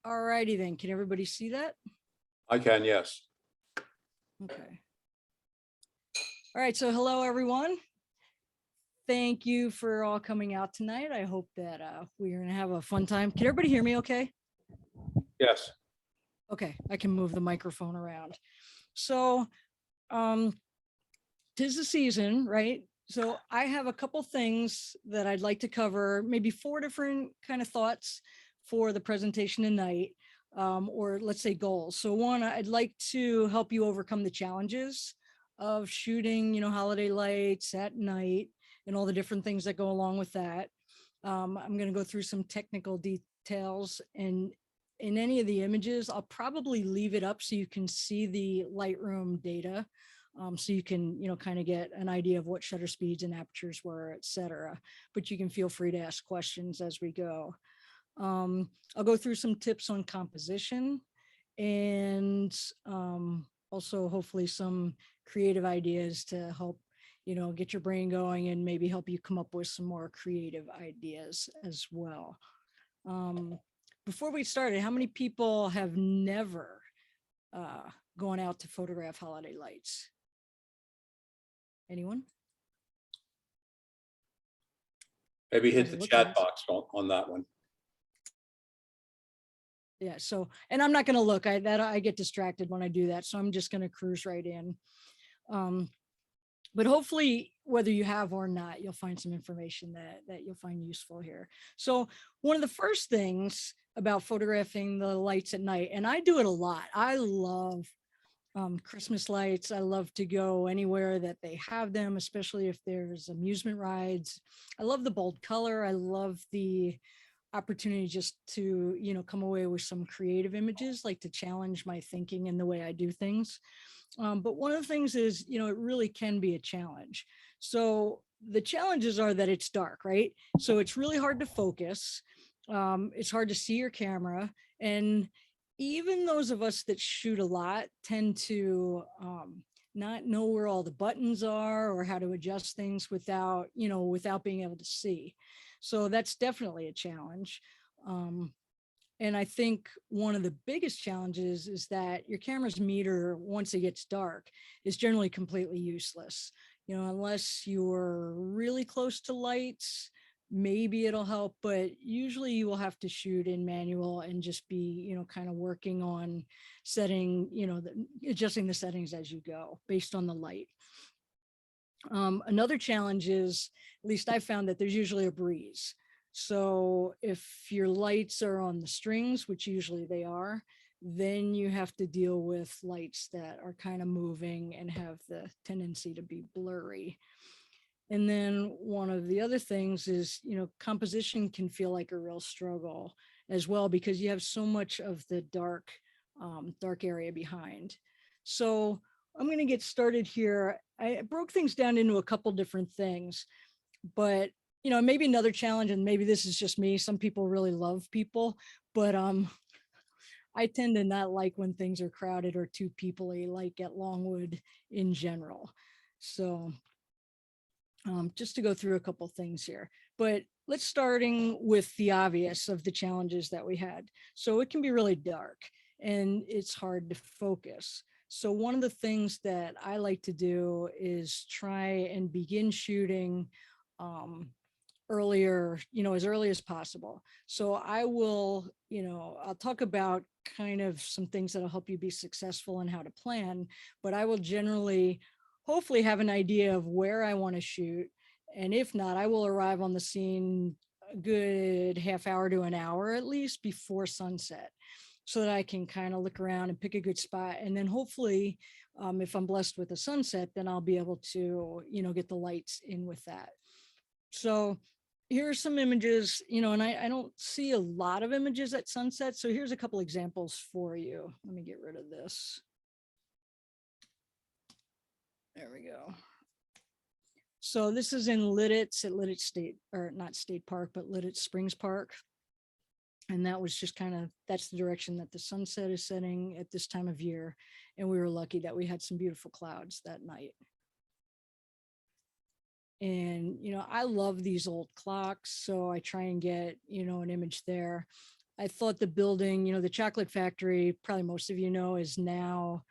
All righty then. Can everybody see that? I can, yes. Okay. All right. So hello, everyone. Thank you for all coming out tonight. I hope that we're going to have a fun time. Can everybody hear me okay? Yes. Okay. I can move the microphone around. So 'tis the season, right? So I have a couple things that I'd like to cover, maybe 4 different kind of thoughts for the presentation tonight, or let's say goals. So one, I'd like to help you overcome the challenges of shooting, holiday lights at night and all the different things that go along with that. I'm going to go through some technical details, and in any of the images, I'll probably leave it up so you can see the Lightroom data. So you can, kind of get an idea of what shutter speeds and apertures were, et cetera. But you can feel free to ask questions as we go. I'll go through some tips on composition and also hopefully some creative ideas to help, get your brain going and maybe help you come up with some more creative ideas as well. Before we started, how many people have never gone out to photograph holiday lights? Anyone? Maybe hit the chat box on that one. Yeah. So, and I'm not going to look. I get distracted when I do that, so I'm just going to cruise right in. But hopefully, whether you have or not, you'll find some information that you'll find useful here. So, one of the first things about photographing the lights at night, and I do it a lot. I love Christmas lights. I love to go anywhere that they have them, especially if there's amusement rides. I love the bold color. I love the opportunity just to, come away with some creative images, like to challenge my thinking and the way I do things. But one of the things is, it really can be a challenge. So the challenges are that it's dark, right? So it's really hard to focus. It's hard to see your camera, and even those of us that shoot a lot tend to not know where all the buttons are or how to adjust things without being able to see. So that's definitely a challenge. And I think one of the biggest challenges is that your camera's meter, once it gets dark, is generally completely useless. Unless you're really close to lights, maybe it'll help, but usually you will have to shoot in manual and just be, kind of working on setting, adjusting the settings as you go based on the light. Another challenge is, at least I found, that there's usually a breeze. So if your lights are on the strings, which usually they are, then you have to deal with lights that are kind of moving and have the tendency to be blurry. And then one of the other things is, composition can feel like a real struggle as well, because you have so much of the dark area behind. So I'm going to get started here. I broke things down into a couple different things, but maybe another challenge, and maybe this is just me. Some people really love people, but I tend to not like when things are crowded or too people-y, like at Longwood in general. So just to go through a couple things here, but let's starting with the obvious of the challenges that we had. So it can be really dark and it's hard to focus. So one of the things that I like to do is try and begin shooting earlier, as early as possible. So I will, I'll talk about kind of some things that'll help you be successful and how to plan, but I will generally hopefully have an idea of where I want to shoot. And if not, I will arrive on the scene a good half hour to an hour at least before sunset, so that I can kind of look around and pick a good spot. And then hopefully, if I'm blessed with a sunset, then I'll be able to, get the lights in with that. So here are some images, and I don't see a lot of images at sunset. So here's a couple examples for you. Let me get rid of this. There we go. So this is in Lidditz at Lidditz State, or not State Park, but Lidditz Springs Park. And that was just that's the direction that the sunset is setting at this time of year. And we were lucky that we had some beautiful clouds that night. And, I love these old clocks, so I try and get, an image there. I thought the building, the chocolate factory, probably most of you know, is now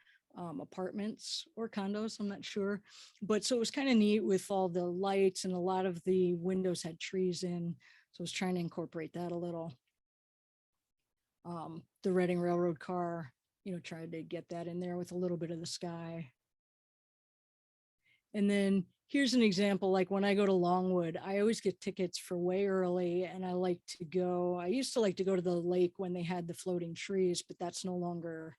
apartments or condos, I'm not sure. But so it was kind of neat with all the lights, and a lot of the windows had trees in. So I was trying to incorporate that a little. The Reading Railroad car, tried to get that in there with a little bit of the sky. And then here's an example, like when I go to Longwood, I always get tickets for way early, and I used to like to go to the lake when they had the floating trees, but that's no longer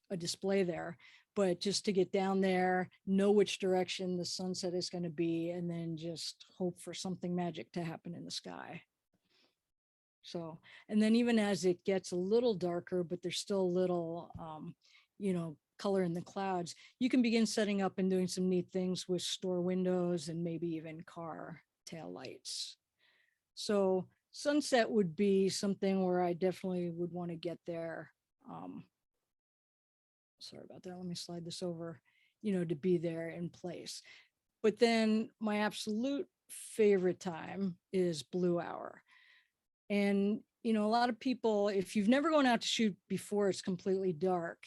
a display there. But just to get down there, know which direction the sunset is going to be, and then just hope for something magic to happen in the sky. So, and then even as it gets a little darker, but there's still a little, color in the clouds, you can begin setting up and doing some neat things with store windows and maybe even car tail lights. So sunset would be something where I definitely would want to get there. Sorry about that. Let me slide this over, to be there in place. But then my absolute favorite time is blue hour. And, a lot of people, if you've never gone out to shoot before it's completely dark,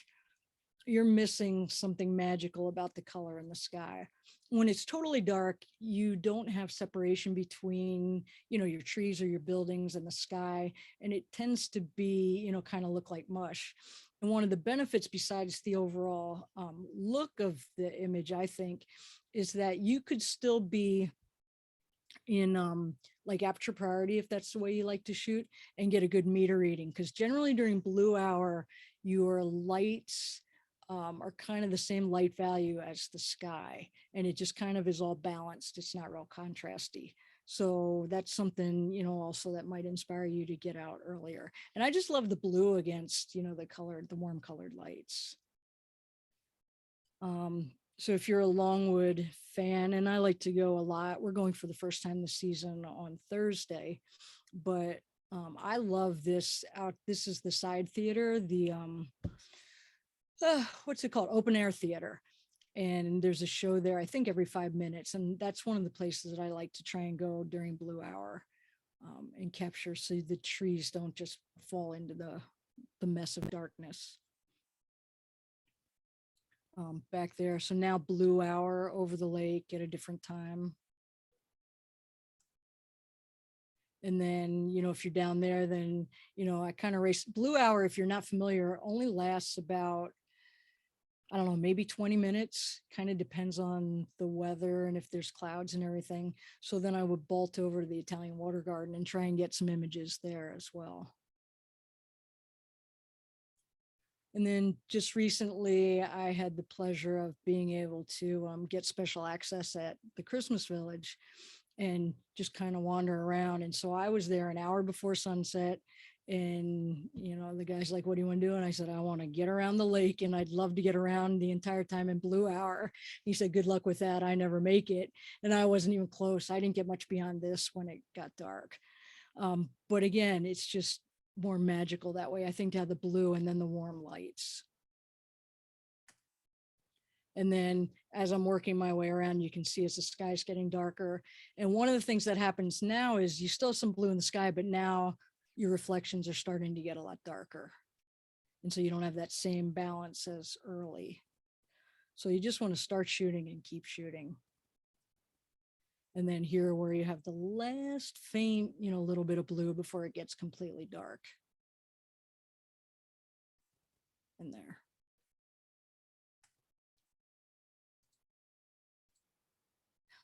you're missing something magical about the color in the sky. When it's totally dark, you don't have separation between, your trees or your buildings and the sky. And it tends to be, kind of look like mush. And one of the benefits, besides the overall look of the image, I think, is that you could still be in like aperture priority, if that's the way you like to shoot, and get a good meter reading. Because generally during blue hour, your lights are kind of the same light value as the sky, and it just kind of is all balanced. It's not real contrasty. So that's something, also that might inspire you to get out earlier. And I just love the blue against, the warm colored lights. So if you're a Longwood fan, and I like to go a lot, we're going for the first time this season on Thursday, but I love this out. This is the side theater, the what's it called? Open air theater. And there's a show there, I think every 5 minutes. And that's one of the places that I like to try and go during blue hour and capture, so the trees don't just fall into the mess of darkness. Back there. So now blue hour over the lake at a different time. And then, if you're down there, then, I kind of race. Blue hour, if you're not familiar, only lasts about, I don't know, maybe 20 minutes, kind of depends on the weather and if there's clouds and everything. So then I would bolt over to the Italian Water Garden and try and get some images there as well. And then just recently, I had the pleasure of being able to get special access at the Christmas Village and just kind of wander around. And so I was there an hour before sunset, and, the guy's like, "What do you want to do?" And I said, "I want to get around the lake, and I'd love to get around the entire time in blue hour." He said, "Good luck with that. I never make it." And I wasn't even close. I didn't get much beyond this when it got dark. But again, it's just more magical that way, I think, to have the blue and then the warm lights. And then as I'm working my way around, you can see as the sky's getting darker. And one of the things that happens now is you still have some blue in the sky, but now your reflections are starting to get a lot darker. And so you don't have that same balance as early. So you just want to start shooting and keep shooting. And then here where you have the last faint, little bit of blue before it gets completely dark. And there.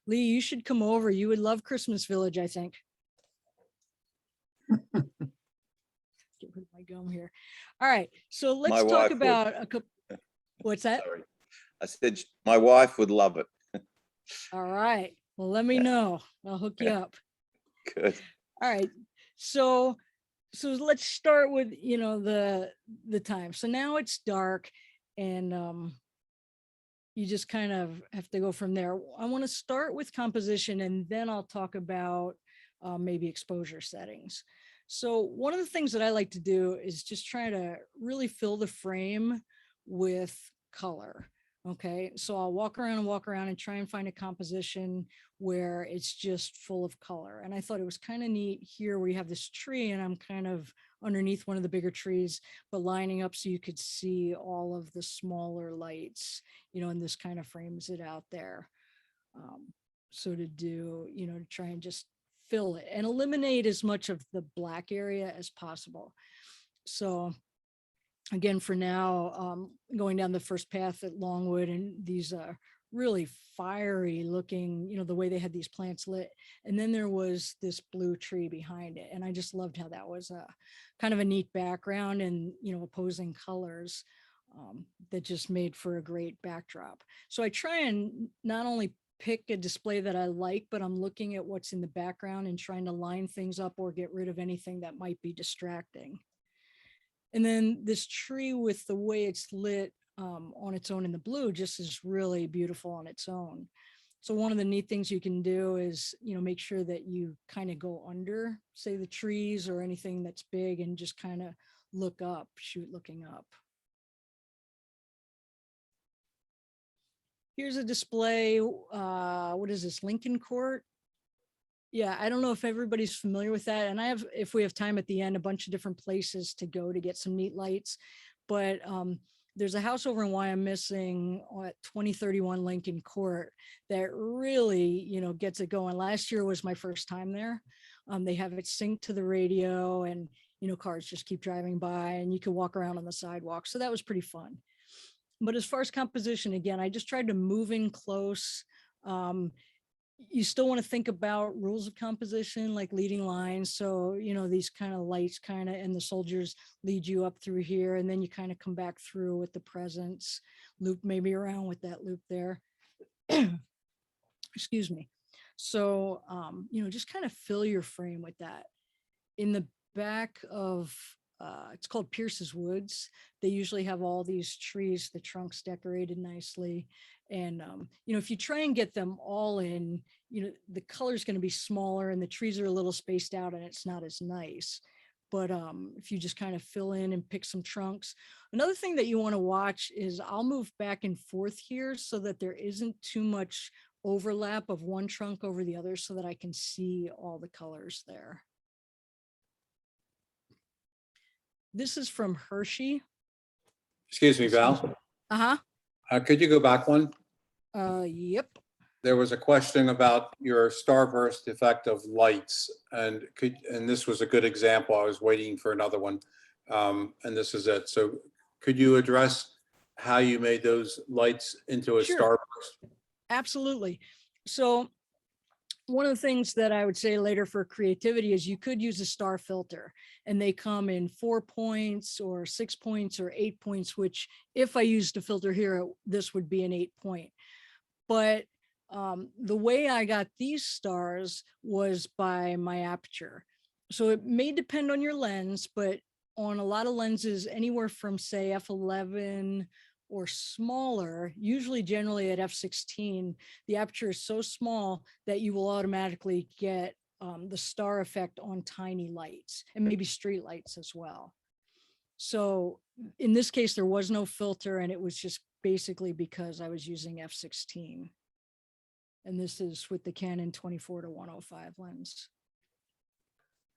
Lee, you should come over. You would love Christmas Village, I think. Get rid of my gum here. All right. So let's talk about a couple. What's that? Sorry. I said my wife would love it. All right. Well, let me know. I'll hook you up. Good. All right. So let's start with, the time. So now it's dark, and you just kind of have to go from there. I want to start with composition, and then I'll talk about maybe exposure settings. So one of the things that I like to do is just try to really fill the frame with color. Okay, so I'll walk around and try and find a composition where it's just full of color. And I thought it was kind of neat here where you have this tree, and I'm kind of underneath one of the bigger trees, but lining up so you could see all of the smaller lights, and this kind of frames it out there. So to do, to try and just fill it and eliminate as much of the black area as possible. So again, for now, going down the first path at Longwood, and these really fiery looking, the way they had these plants lit. And then there was this blue tree behind it. And I just loved how that was a kind of a neat background and, opposing colors that just made for a great backdrop. So I try and not only pick a display that I like, but I'm looking at what's in the background and trying to line things up or get rid of anything that might be distracting. And then this tree, with the way it's lit on its own in the blue, just is really beautiful on its own. So one of the neat things you can do is, make sure that you kind of go under, say, the trees or anything that's big, and just kind of look up, shoot looking up. Here's a display. What is this, Lincoln Court? Yeah, I don't know if everybody's familiar with that. And I have, if we have time at the end, a bunch of different places to go to get some neat lights. But there's a house over in Wyomissing at 2031 Lincoln Court that really, gets it going. Last year was my first time there. They have it synced to the radio, and, cars just keep driving by, and you can walk around on the sidewalk. So that was pretty fun. But as far as composition, again, I just tried to move in close. You still want to think about rules of composition, like leading lines. So, these kind of lights and the soldiers lead you up through here, and then you kind of come back through with the presents, loop maybe around with that loop there. Excuse me. So, just kind of fill your frame with that. In the back of, it's called Pierce's Woods. They usually have all these trees, the trunks decorated nicely. And, if you try and get them all in, the color is going to be smaller and the trees are a little spaced out and it's not as nice. But if you just kind of fill in and pick some trunks. Another thing that you want to watch is I'll move back and forth here so that there isn't too much overlap of one trunk over the other, so that I can see all the colors there. This is from Hershey. Excuse me, Val. Uh-huh. Could you go back one? Yep. There was a question about your starburst effect of lights, and this was a good example. I was waiting for another one, and this is it. So could you address how you made those lights into a starburst? Absolutely. So one of the things that I would say later for creativity is you could use a star filter, and they come in 4 points or 6 points or 8 points, which if I used a filter here, this would be an 8 point. But the way I got these stars was by my aperture. So it may depend on your lens, but on a lot of lenses, anywhere from say f11 or smaller, usually generally at f16, the aperture is so small that you will automatically get the star effect on tiny lights, and maybe street lights as well. So in this case, there was no filter, and it was just basically because I was using f16. And this is with the Canon 24-105 lens.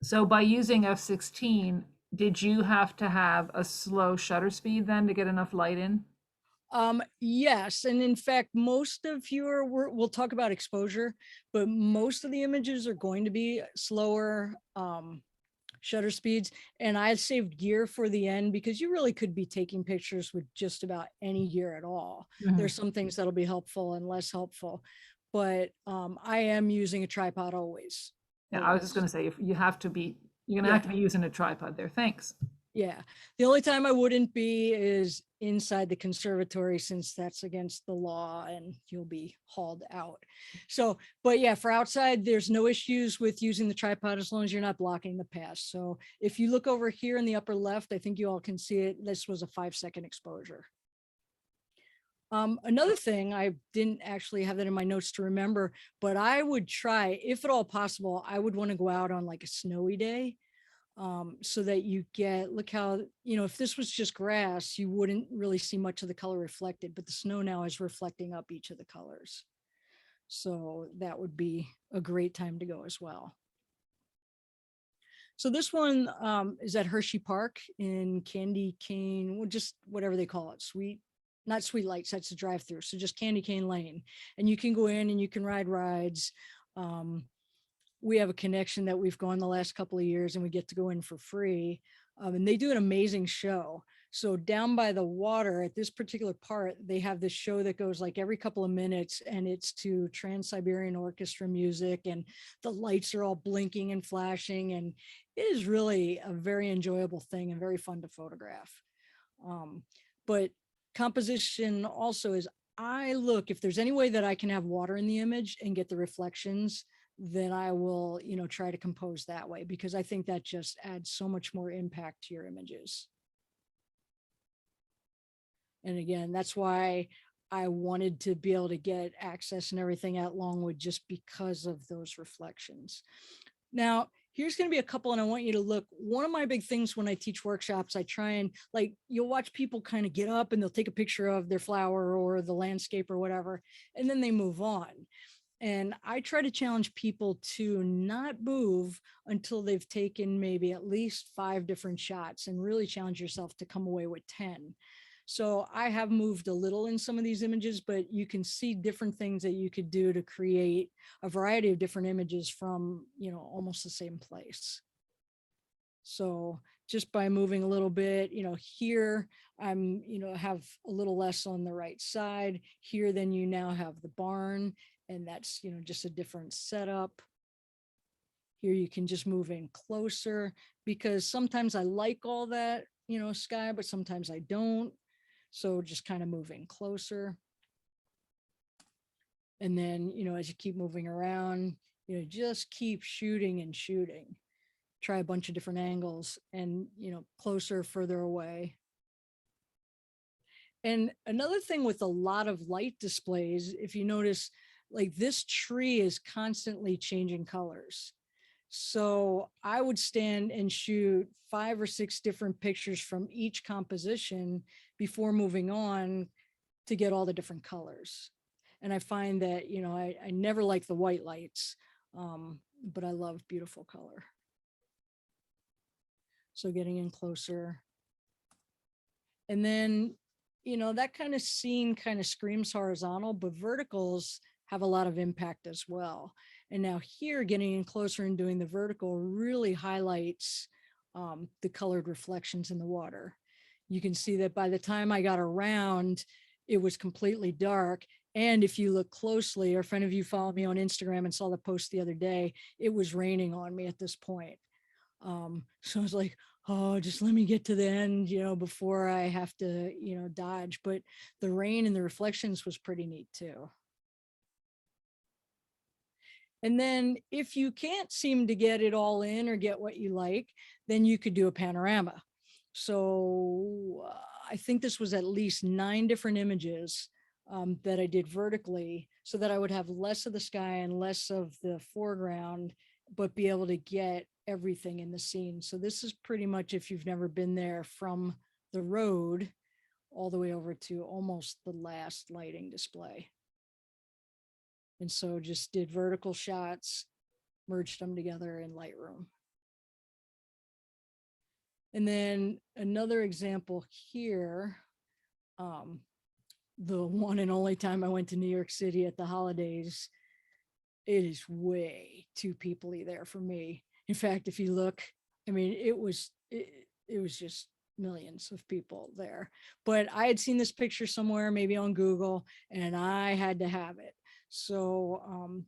So by using f16, did you have to have a slow shutter speed then to get enough light in? Yes. And in fact, most of we'll talk about exposure, but most of the images are going to be slower shutter speeds. And I saved gear for the end because you really could be taking pictures with just about any gear at all. Mhm. There's some things that'll be helpful and less helpful, but I am using a tripod always. Yeah, I was just going to say, if you have to be, you're going to have to be using a tripod there. Thanks. Yeah. The only time I wouldn't be is inside the conservatory, since that's against the law and you'll be hauled out. So, but yeah, for outside, there's no issues with using the tripod as long as you're not blocking the pass. So if you look over here in the upper left, I think you all can see it. This was a 5-second exposure. Another thing, I didn't actually have that in my notes to remember, but I would try, if at all possible, I would want to go out on like a snowy day. So that you get, look how, if this was just grass, you wouldn't really see much of the color reflected, but the snow now is reflecting up each of the colors. So that would be a great time to go as well. So this one is at Hershey Park in Candy Cane, well, just whatever they call it, not Sweet Lights, that's a drive-through. So just Candy Cane Lane. And you can go in and you can ride rides. We have a connection that we've gone the last couple of years and we get to go in for free. And they do an amazing show. So down by the water at this particular part, they have this show that goes like every couple of minutes, and it's to Trans-Siberian Orchestra music, and the lights are all blinking and flashing. And it is really a very enjoyable thing and very fun to photograph. But composition also is, I look, if there's any way that I can have water in the image and get the reflections, then I will, try to compose that way, because I think that just adds so much more impact to your images. And again, that's why I wanted to be able to get access and everything at Longwood, just because of those reflections. Now, here's going to be a couple, and I want you to look. One of my big things when I teach workshops, I try and, like, you'll watch people kind of get up and they'll take a picture of their flower or the landscape or whatever, and then they move on. And I try to challenge people to not move until they've taken maybe at least 5 different shots, and really challenge yourself to come away with 10. So I have moved a little in some of these images, but you can see different things that you could do to create a variety of different images from, almost the same place. So just by moving a little bit, here I'm, have a little less on the right side here. Then you now have the barn, and that's, just a different setup. Here you can just move in closer, because sometimes I like all that, sky, but sometimes I don't. So just kind of moving closer. And then, as you keep moving around, just keep shooting and shooting. Try a bunch of different angles, and, closer, further away. And another thing with a lot of light displays, if you notice, like this tree is constantly changing colors. So I would stand and shoot 5 or 6 different pictures from each composition before moving on to get all the different colors. And I find that, I never like the white lights, but I love beautiful color. So getting in closer. And then, that kind of scene kind of screams horizontal, but verticals have a lot of impact as well. And now here, getting in closer and doing the vertical really highlights the colored reflections in the water. You can see that by the time I got around, it was completely dark. And if you look closely, or if any of you follow me on Instagram and saw the post the other day, it was raining on me at this point. So I was like, oh, just let me get to the end, before I have to, dodge. But the rain and the reflections was pretty neat too. And then if you can't seem to get it all in or get what you like, then you could do a panorama. So I think this was at least 9 different images that I did vertically, so that I would have less of the sky and less of the foreground, but be able to get everything in the scene. So this is pretty much, if you've never been there, from the road all the way over to almost the last lighting display. And so just did vertical shots, merged them together in Lightroom. And then another example here, the one and only time I went to New York City at the holidays, it is way too people-y there for me. In fact, if you look, I mean, it was just millions of people there. But I had seen this picture somewhere, maybe on Google, and I had to have it. So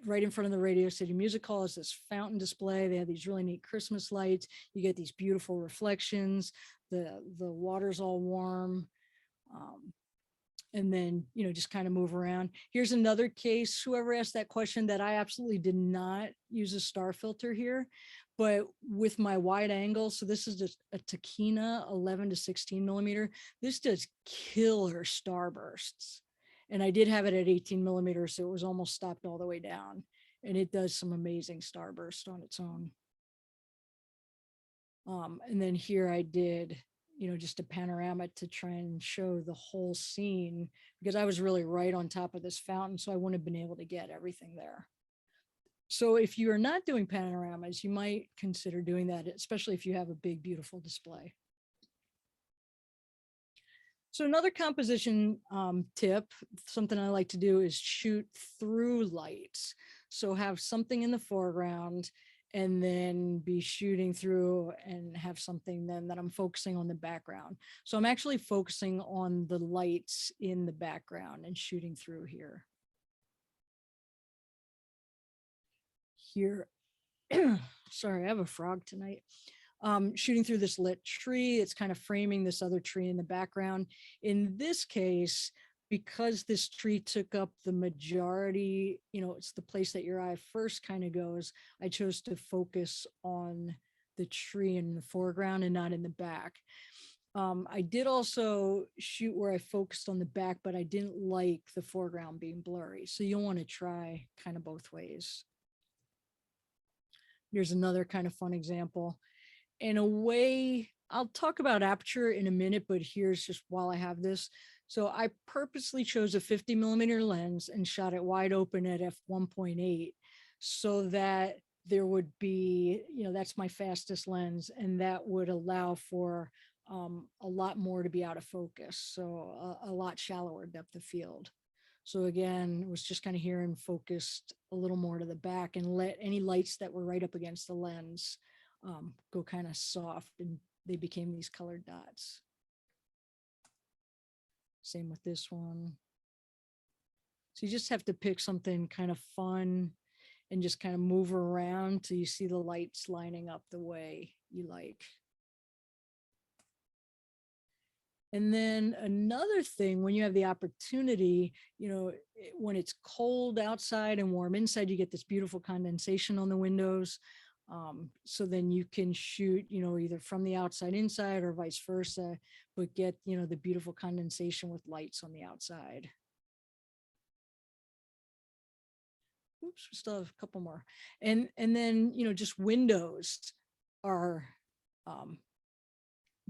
right in front of the Radio City Music Hall is this fountain display. They have these really neat Christmas lights. You get these beautiful reflections. The water's all warm. And then, just kind of move around. Here's another case, whoever asked that question, that I absolutely did not use a star filter here, but with my wide angle. So this is just a Tachyna 11 to 16 millimeter. This does killer starbursts. And I did have it at 18 millimeters, so it was almost stopped all the way down. And it does some amazing starburst on its own. And then here I did, just a panorama to try and show the whole scene, because I was really right on top of this fountain, so I wouldn't have been able to get everything there. So if you are not doing panoramas, you might consider doing that, especially if you have a big, beautiful display. So another composition tip, something I like to do is shoot through lights. So have something in the foreground and then be shooting through and have something then that I'm focusing on the background. So I'm actually focusing on the lights in the background and shooting through here. Here, sorry, I have a frog tonight. Shooting through this lit tree, it's kind of framing this other tree in the background. In this case, because this tree took up the majority, it's the place that your eye first kind of goes, I chose to focus on the tree in the foreground and not in the back. I did also shoot where I focused on the back, but I didn't like the foreground being blurry. So you'll want to try kind of both ways. Here's another kind of fun example. In a way, I'll talk about aperture in a minute, but here's just while I have this. So I purposely chose a 50mm lens and shot it wide open at f1.8 so that there would be, that's my fastest lens, and that would allow for a lot more to be out of focus. So a lot shallower depth of field. So again, it was just kind of here and focused a little more to the back and let any lights that were right up against the lens go kind of soft, and they became these colored dots. Same with this one. So you just have to pick something kind of fun and just kind of move around till you see the lights lining up the way you like. And then another thing, when you have the opportunity, when it's cold outside and warm inside, you get this beautiful condensation on the windows. So then you can shoot, either from the outside inside or vice versa, but get, the beautiful condensation with lights on the outside. Oops, we still have a couple more. And then, just windows are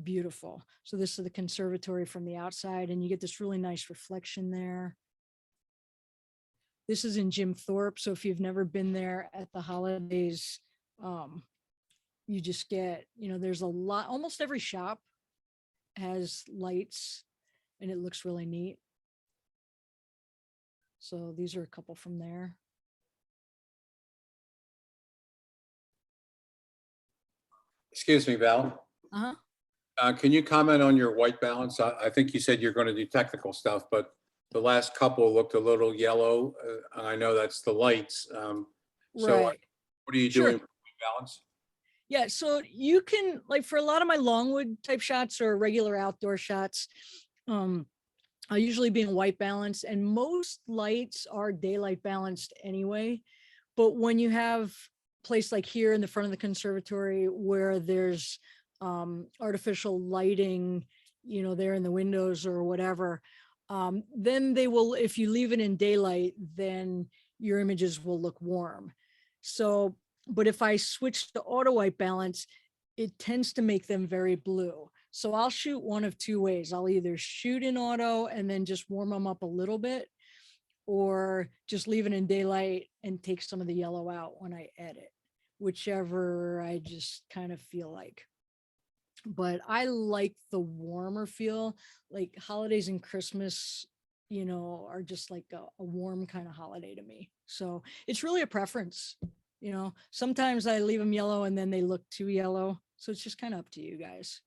beautiful. So this is the conservatory from the outside, and you get this really nice reflection there. This is in Jim Thorpe. So if you've never been there at the holidays, you just get, there's a lot, almost every shop has lights and it looks really neat. So these are a couple from there. Excuse me, Val. Uh-huh. Can you comment on your white balance? I think you said you're going to do technical stuff, but the last couple looked a little yellow. And I know that's the lights. So Right. what are you Sure. doing for white balance? Yeah, so you can, like, for a lot of my longwood type shots or regular outdoor shots, I'll usually be in white balance, and most lights are daylight balanced anyway. But when you have a place like here in the front of the conservatory where there's artificial lighting, there in the windows or whatever, then they will, if you leave it in daylight, then your images will look warm. So, but if I switch to auto white balance, it tends to make them very blue. So I'll shoot one of two ways. I'll either shoot in auto and then just warm them up a little bit, or just leave it in daylight and take some of the yellow out when I edit, whichever I just kind of feel like. But I like the warmer feel. Like holidays and Christmas, are just like a warm kind of holiday to me. So it's really a preference. Sometimes I leave them yellow and then they look too yellow. So it's just kind of up to you guys.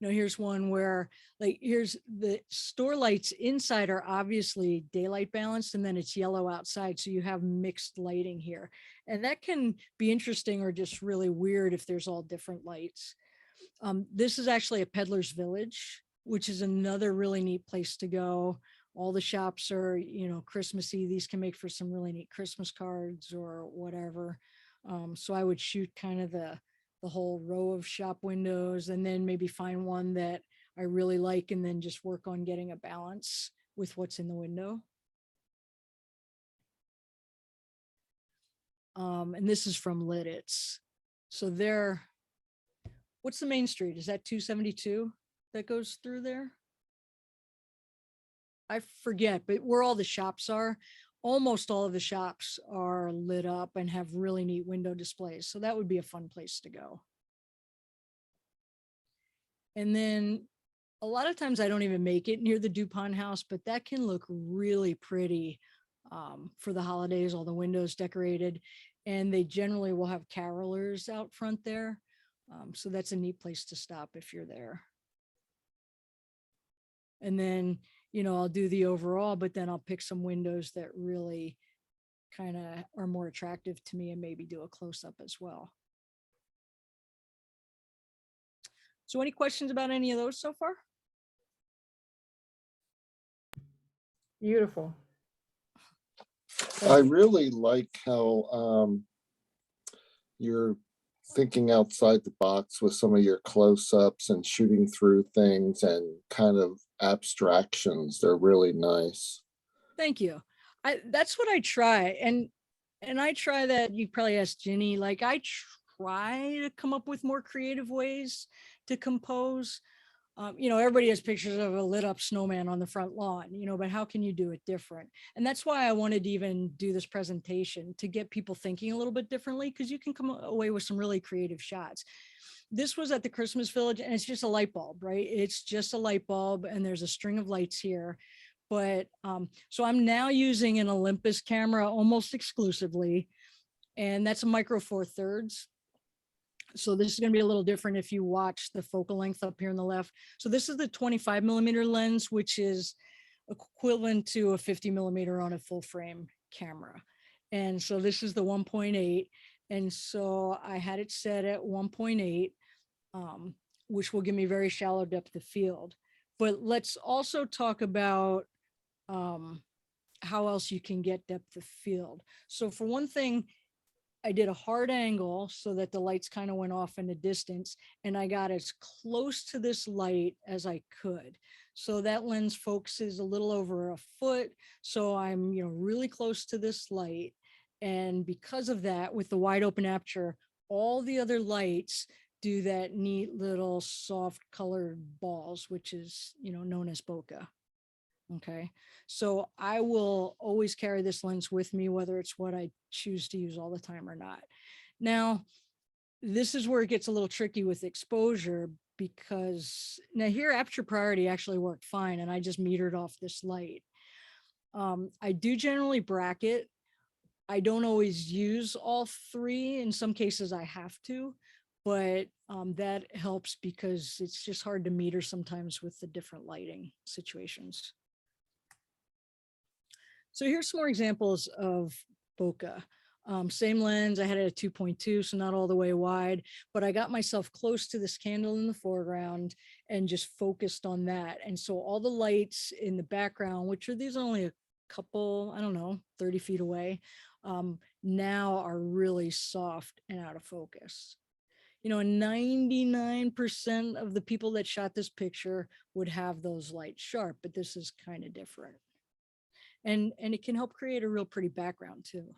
Here's one where, like, here's the store lights inside are obviously daylight balanced, and then it's yellow outside. So you have mixed lighting here. And that can be interesting or just really weird if there's all different lights. This is actually a Peddler's Village, which is another really neat place to go. All the shops are, Christmassy. These can make for some really neat Christmas cards or whatever. So I would shoot kind of the whole row of shop windows, and then maybe find one that I really like, and then just work on getting a balance with what's in the window. And this is from Lidditz. So what's the main street? Is that 272 that goes through there? I forget, but where all the shops are almost all of the shops are lit up and have really neat window displays. So that would be a fun place to go. And then a lot of times I don't even make it near the DuPont house, but that can look really pretty for the holidays, all the windows decorated. And they generally will have carolers out front there. So that's a neat place to stop if you're there. And then, you know, I'll do the overall, but then I'll pick some windows that really kind of are more attractive to me and maybe do a close up as well. So any questions about any of those so far? Beautiful. I really like how you're thinking outside the box with some of your close-ups and shooting through things and kind of abstractions. They're really nice. Thank you. That's what I try. And I try that. You probably asked Ginny, like I try to come up with more creative ways to compose. You know, everybody has pictures of a lit up snowman on the front lawn, you know, but how can you do it different? And that's why I wanted to even do this presentation, to get people thinking a little bit differently, because you can come away with some really creative shots. This was at the Christmas Village, and it's just a light bulb, right? It's just a light bulb, and there's a string of lights here. But so I'm now using an Olympus camera almost exclusively, and that's a micro 4/3. So this is going to be a little different if you watch the focal length up here on the left. So this is the 25mm lens, which is equivalent to a 50mm on a full frame camera. And so this is the 1.8. And so I had it set at 1.8, which will give me very shallow depth of field. But let's also talk about how else you can get depth of field. So for one thing, I did a hard angle so that the lights kind of went off in the distance, and I got as close to this light as I could. So that lens focuses a little over a foot. So I'm, you know, really close to this light. And because of that, with the wide open aperture, all the other lights do that neat little soft colored balls, which is, you know, known as bokeh. Okay, so I will always carry this lens with me, whether it's what I choose to use all the time or not. Now, this is where it gets a little tricky with exposure, because now here aperture priority actually worked fine, and I just metered off this light. I do generally bracket. I don't always use all three. In some cases I have to, but that helps because it's just hard to meter sometimes with the different lighting situations. So here's some more examples of bokeh. Same lens, I had it at 2.2, so not all the way wide, but I got myself close to this candle in the foreground and just focused on that. And so all the lights in the background, which are these only a couple, I don't know, 30 feet away, now are really soft and out of focus. You know, 99% of the people that shot this picture would have those lights sharp, but this is kind of different. And it can help create a real pretty background too.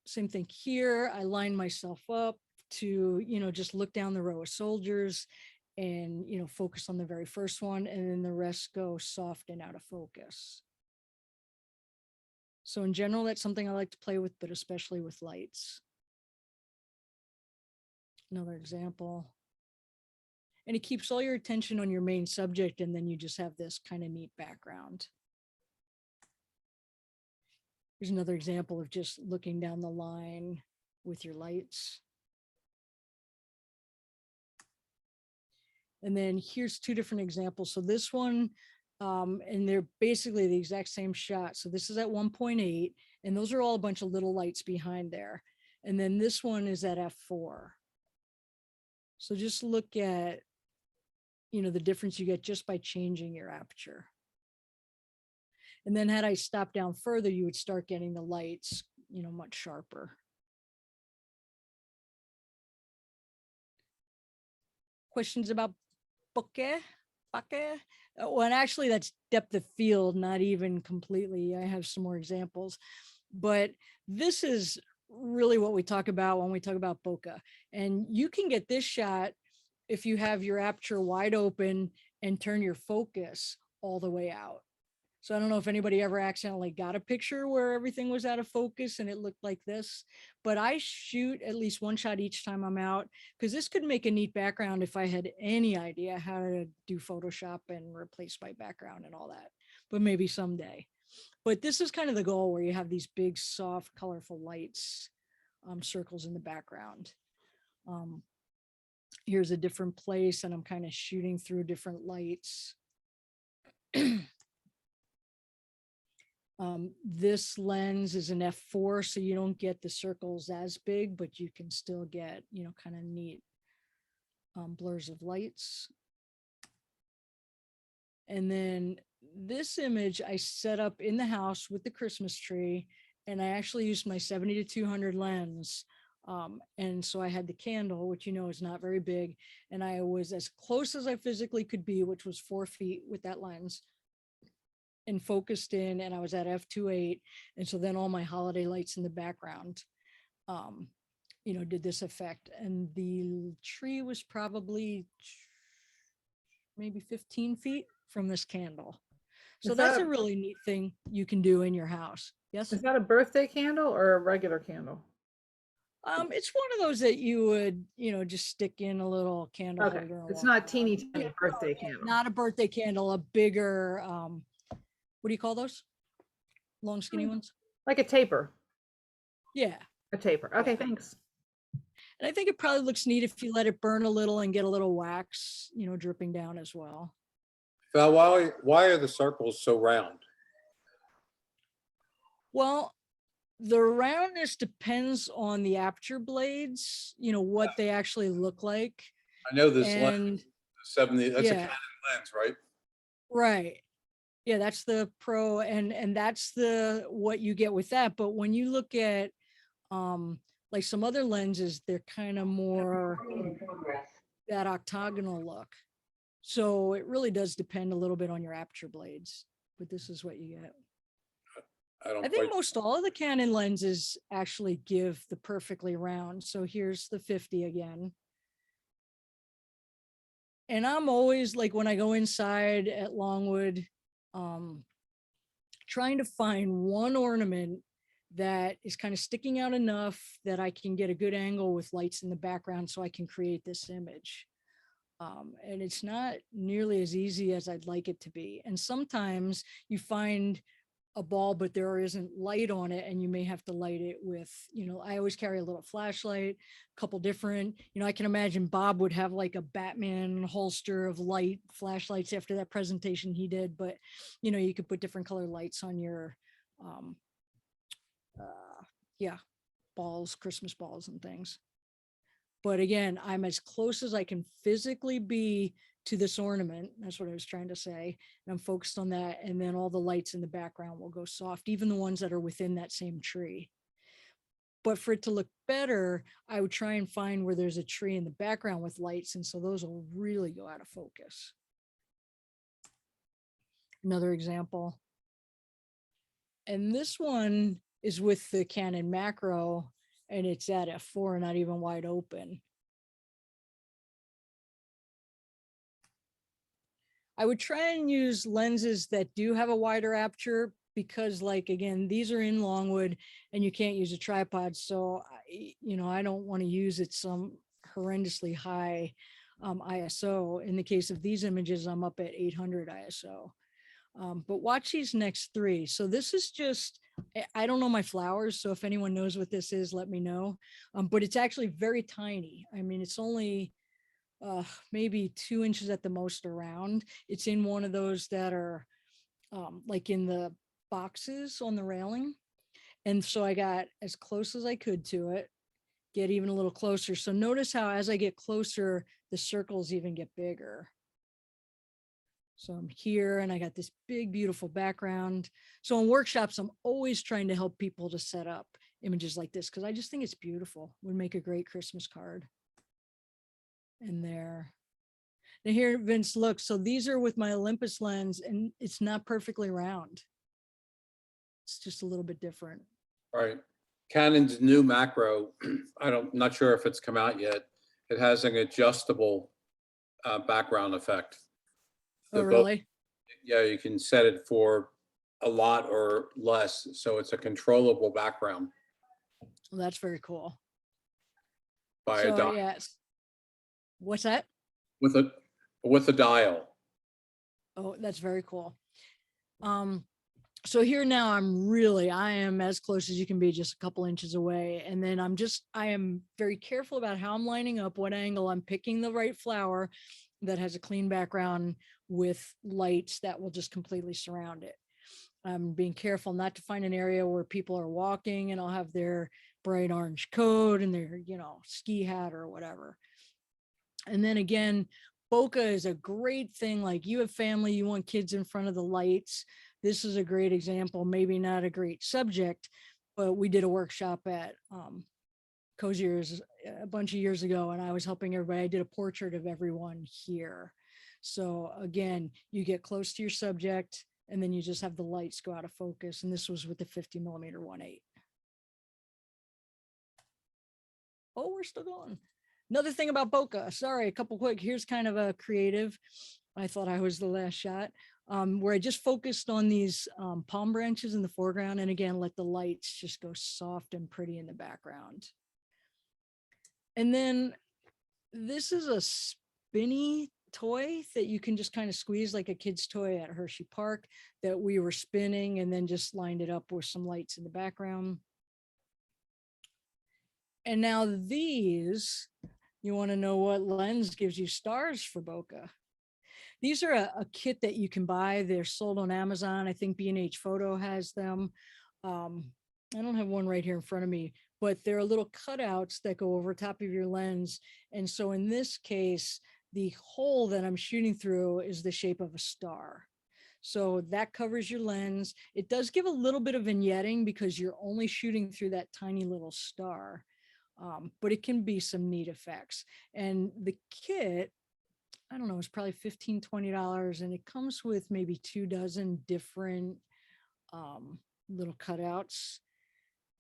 Same thing here. I line myself up to, you know, just look down the row of soldiers and, you know, focus on the very first one, and then the rest go soft and out of focus. So in general, that's something I like to play with, but especially with lights. Another example. And it keeps all your attention on your main subject, and then you just have this kind of neat background. Here's another example of just looking down the line with your lights. And then here's two different examples. So this one, and they're basically the exact same shot. So this is at 1.8, and those are all a bunch of little lights behind there. And then this one is at f4. So just look at, you know, the difference you get just by changing your aperture. And then had I stopped down further, you would start getting the lights, you know, much sharper. Questions about bokeh? Bokeh? Oh, and actually that's depth of field, not even completely. I have some more examples, but this is really what we talk about when we talk about bokeh. And you can get this shot if you have your aperture wide open and turn your focus all the way out. So I don't know if anybody ever accidentally got a picture where everything was out of focus and it looked like this, but I shoot at least one shot each time I'm out, because this could make a neat background if I had any idea how to do Photoshop and replace my background and all that, but maybe someday. But this is kind of the goal, where you have these big, soft, colorful lights, circles in the background. Here's a different place, and I'm kind of shooting through different lights. This lens is an f4, so you don't get the circles as big, but you can still get, kind of neat blurs of lights. And then this image I set up in the house with the Christmas tree, and I actually used my 70-200 lens. And so I had the candle, which is not very big, and I was as close as I physically could be, which was 4 feet with that lens, and focused in, and I was at f2.8. And so then all my holiday lights in the background, did this effect. And the tree was probably maybe 15 feet from this candle. So Is that's that a really neat thing you can do in your house. Yes. Is that a birthday candle or a regular candle? It's one of those that you would, just stick in a little candle Okay, holder. and it's walk not around. teeny tiny birthday candle. Not a birthday candle, a bigger, what do you call those? Long, skinny ones? Like a taper. Yeah. A taper. Okay, Yeah. thanks. And I think it probably looks neat if you let it burn a little and get a little wax, dripping down as well. Val, why are the circles so round? Well, the roundness depends on the aperture blades, what they actually look like. I know this lens, And 70, that's a yeah, Canon lens, right? right. Yeah, that's the Pro, and that's what you get with that. But when you look at like some other lenses, they're kind of more that octagonal look. So it really does depend a little bit on your aperture blades, but this is what you get. I think most all of the Canon lenses actually give the perfectly round. So here's the 50 again. And I'm always, like, when I go inside at Longwood, trying to find one ornament that is kind of sticking out enough that I can get a good angle with lights in the background so I can create this image. And it's not nearly as easy as I'd like it to be. And sometimes you find a ball, but there isn't light on it, and you may have to light it with, I always carry a little flashlight, a couple different, I can imagine Bob would have like a Batman holster of light flashlights after that presentation he did, but you could put different color lights on your, balls, Christmas balls and things. But again, I'm as close as I can physically be to this ornament. That's what I was trying to say. And I'm focused on that. And then all the lights in the background will go soft, even the ones that are within that same tree. But for it to look better, I would try and find where there's a tree in the background with lights. And so those will really go out of focus. Another example. And this one is with the Canon Macro, and it's at f4, not even wide open. I would try and use lenses that do have a wider aperture, because, like, again, these are in Longwood and you can't use a tripod. So, I don't want to use it some horrendously high ISO. In the case of these images, I'm up at 800 ISO. But watch these next three. So this is just, I don't know my flowers. So if anyone knows what this is, let me know. But it's actually very tiny. I mean, it's only maybe 2 inches at the most around. It's in one of those that are like in the boxes on the railing. And so I got as close as I could to it, get even a little closer. So notice how as I get closer, the circles even get bigger. So I'm here and I got this big, beautiful background. So in workshops, I'm always trying to help people to set up images like this, because I just think it's beautiful. Would make a great Christmas card. And there. Now here, Vince, look, so these are with my Olympus lens, and it's not perfectly round. It's just a little bit different. Right. Canon's new macro, not sure if it's come out yet. It has an adjustable background effect. Oh, really? Yeah, you can set it for a lot or less. So it's a controllable background Well, that's very cool. by a So dial yes. What's that? with a dial. Oh, that's very cool. So here now I am as close as you can be, just a couple inches away. And then I am very careful about how I'm lining up, what angle I'm picking the right flower that has a clean background with lights that will just completely surround it. I'm being careful not to find an area where people are walking and I'll have their bright orange coat and their, ski hat or whatever. And then again, bokeh is a great thing. Like you have family, you want kids in front of the lights. This is a great example, maybe not a great subject, but we did a workshop at Cozier's a bunch of years ago, and I was helping everybody. I did a portrait of everyone here. So again, you get close to your subject and then you just have the lights go out of focus. And this was with the 50mm 1.8. Oh, we're still going. Another thing about bokeh, sorry, a couple quick, here's kind of a creative. I thought I was the last shot, where I just focused on these palm branches in the foreground. And again, let the lights just go soft and pretty in the background. And then this is a spinny toy that you can just kind of squeeze like a kid's toy at Hershey Park that we were spinning and then just lined it up with some lights in the background. And now these, you want to know what lens gives you stars for bokeh. These are a kit that you can buy. They're sold on Amazon. I think B&H Photo has them. I don't have one right here in front of me, but there are little cutouts that go over top of your lens. And so in this case, the hole that I'm shooting through is the shape of a star. So that covers your lens. It does give a little bit of vignetting because you're only shooting through that tiny little star. But it can be some neat effects. And the kit, I don't know, it's probably $15, $20. And it comes with maybe 24 different little cutouts.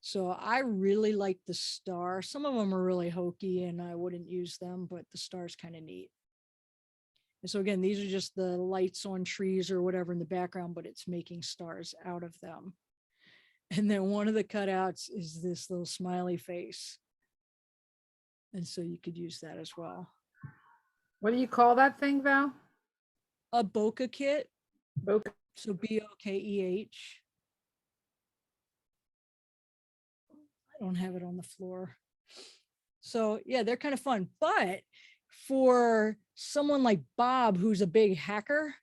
So I really like the star. Some of them are really hokey and I wouldn't use them, but the star's kind of neat. And so again, these are just the lights on trees or whatever in the background, but it's making stars out of them. And then one of the cutouts is this little smiley face. And so you could use that as well. What do you call that thing, Val? A bokeh kit. Bokeh. So Bokeh. I don't have it on the floor. So yeah, they're kind of fun. But for someone like Bob, who's a big hacker,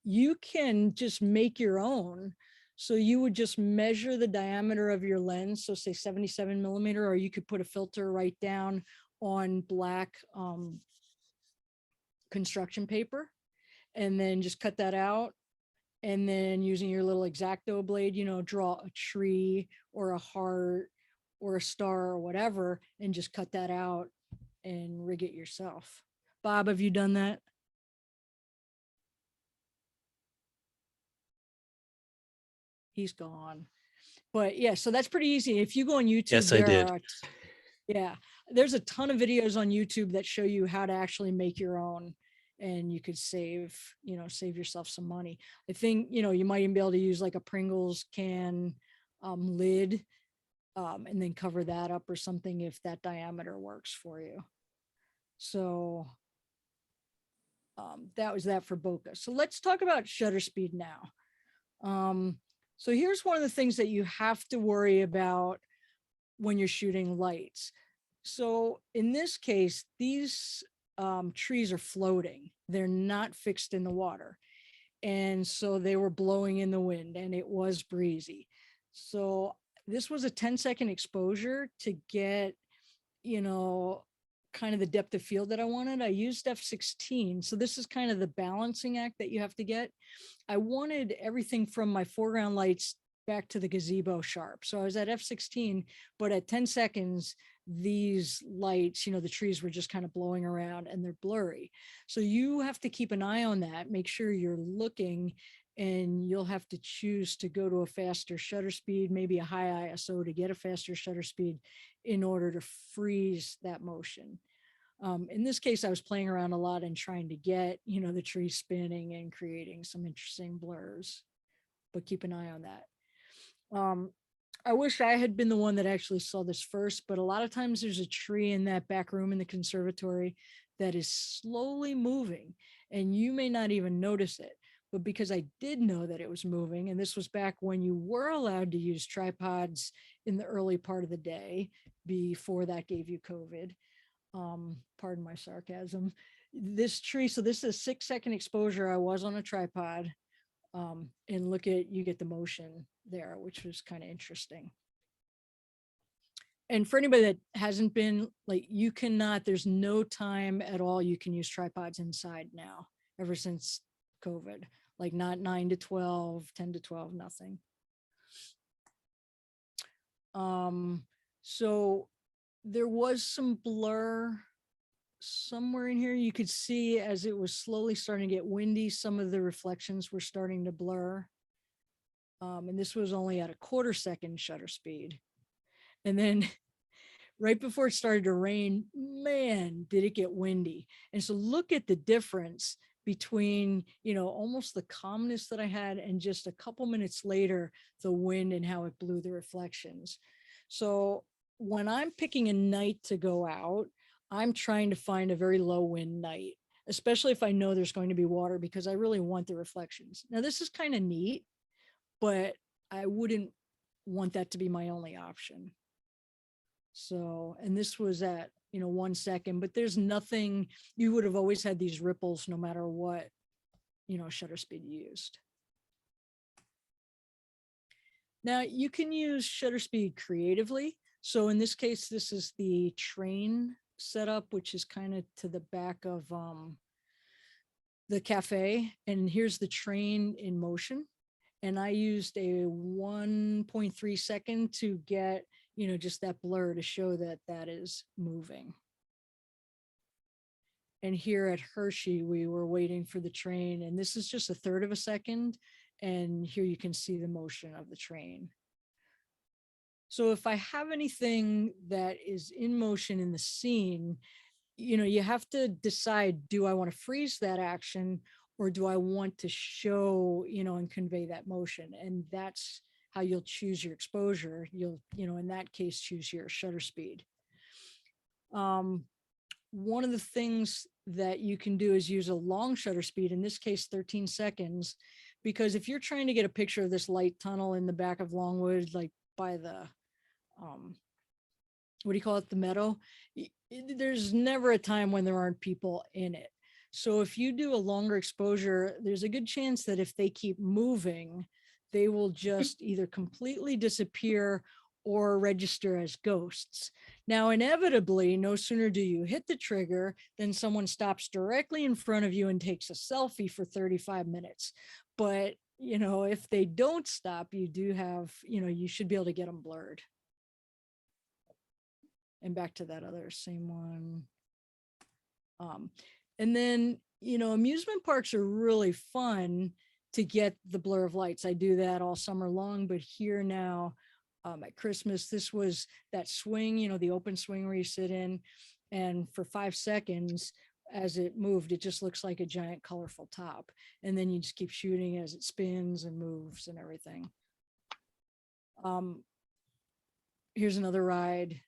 you can just make your own. So you would just measure the diameter of your lens. So say 77mm, or you could put a filter right down on black construction paper and then just cut that out. And then using your little X-Acto blade, draw a tree or a heart or a star or whatever, and just cut that out and rig it yourself. Bob, have you done that? He's gone. But yeah, so that's pretty easy. If you go on YouTube, Yes, I did. Yeah, there's a ton of videos on YouTube that show you how to actually make your own, and you could save yourself some money. I think, you might even be able to use like a Pringles can lid and then cover that up or something if that diameter works for you. So that was that for bokeh. So let's talk about shutter speed now. So here's one of the things that you have to worry about when you're shooting lights. So in this case, these trees are floating. They're not fixed in the water. And so they were blowing in the wind and it was breezy. So this was a 10-second exposure to get, kind of the depth of field that I wanted. I used f/16. So this is kind of the balancing act that you have to get. I wanted everything from my foreground lights back to the gazebo sharp. So I was at f/16, but at 10 seconds, these lights, the trees were just kind of blowing around and they're blurry. So you have to keep an eye on that, make sure you're looking, and you'll have to choose to go to a faster shutter speed, maybe a high ISO to get a faster shutter speed in order to freeze that motion. In this case, I was playing around a lot and trying to get, the tree spinning and creating some interesting blurs. but keep an eye on that. I wish I had been the one that actually saw this first, but a lot of times there's a tree in that back room in the conservatory that is slowly moving and you may not even notice it. But because I did know that it was moving, and this was back when you were allowed to use tripods in the early part of the day before that gave you COVID, pardon my sarcasm, this tree, so this is a 6-second exposure. I was on a tripod, and look at, you get the motion there, which was kind of interesting. And for anybody that hasn't been, like, you cannot, there's no time at all you can use tripods inside now, ever since COVID, like not 9 to 12, 10 to 12, nothing. So there was some blur somewhere in here. You could see as it was slowly starting to get windy, some of the reflections were starting to blur. And this was only at a 1/4 second shutter speed. And then right before it started to rain, man, did it get windy. And so look at the difference between, you know, almost the calmness that I had and just a couple minutes later, the wind and how it blew the reflections. So when I'm picking a night to go out, I'm trying to find a very low wind night, especially if I know there's going to be water, because I really want the reflections. Now this is kind of neat, but I wouldn't want that to be my only option. So, and this was at, you know, 1 second, but there's nothing, you would have always had these ripples no matter what, you know, shutter speed you used. Now you can use shutter speed creatively. So in this case, this is the train setup, which is kind of to the back of the cafe. And here's the train in motion. And I used a 1.3 second to get, you know, just that blur to show that that is moving. And here at Hershey, we were waiting for the train, and this is just a 1/3 of a second. And here you can see the motion of the train. So if I have anything that is in motion in the scene, you know, you have to decide, do I want to freeze that action or do I want to show, you know, and convey that motion? And that's how you'll choose your exposure. You'll, you know, in that case, choose your shutter speed. One of the things that you can do is use a long shutter speed, in this case, 13 seconds, because if you're trying to get a picture of this light tunnel in the back of Longwood, like by the, what do you call it? The meadow, there's never a time when there aren't people in it. So if you do a longer exposure, there's a good chance that if they keep moving, they will just either completely disappear or register as ghosts. Now, inevitably, no sooner do you hit the trigger than someone stops directly in front of you and takes a selfie for 35 minutes. But, you know, if they don't stop, you do have, you know, you should be able to get them blurred. And back to that other same one. And then, you know, amusement parks are really fun to get the blur of lights. I do that all summer long, but here now at Christmas, this was that swing, you know, the open swing where you sit in, and for 5 seconds as it moved, it just looks like a giant colorful top. And then you just keep shooting as it spins and moves and everything. Here's another ride.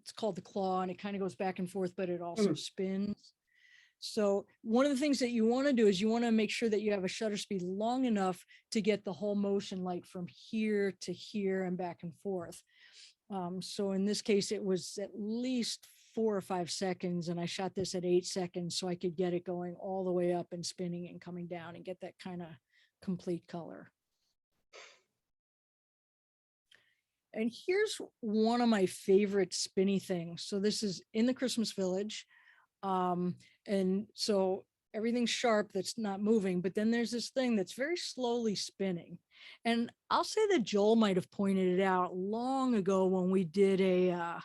It's called the Claw, and it kind of goes back and forth, but it also spins. So one of the things that you want to do is you want to make sure that you have a shutter speed long enough to get the whole motion, like from here to here and back and forth. So in this case, it was at least 4 or 5 seconds, and I shot this at 8 seconds so I could get it going all the way up and spinning and coming down and get that kind of complete color. And here's one of my favorite spinny things. So this is in the Christmas Village. And so everything's sharp that's not moving, but then there's this thing that's very slowly spinning. And I'll say that Joel might have pointed it out long ago when we did a,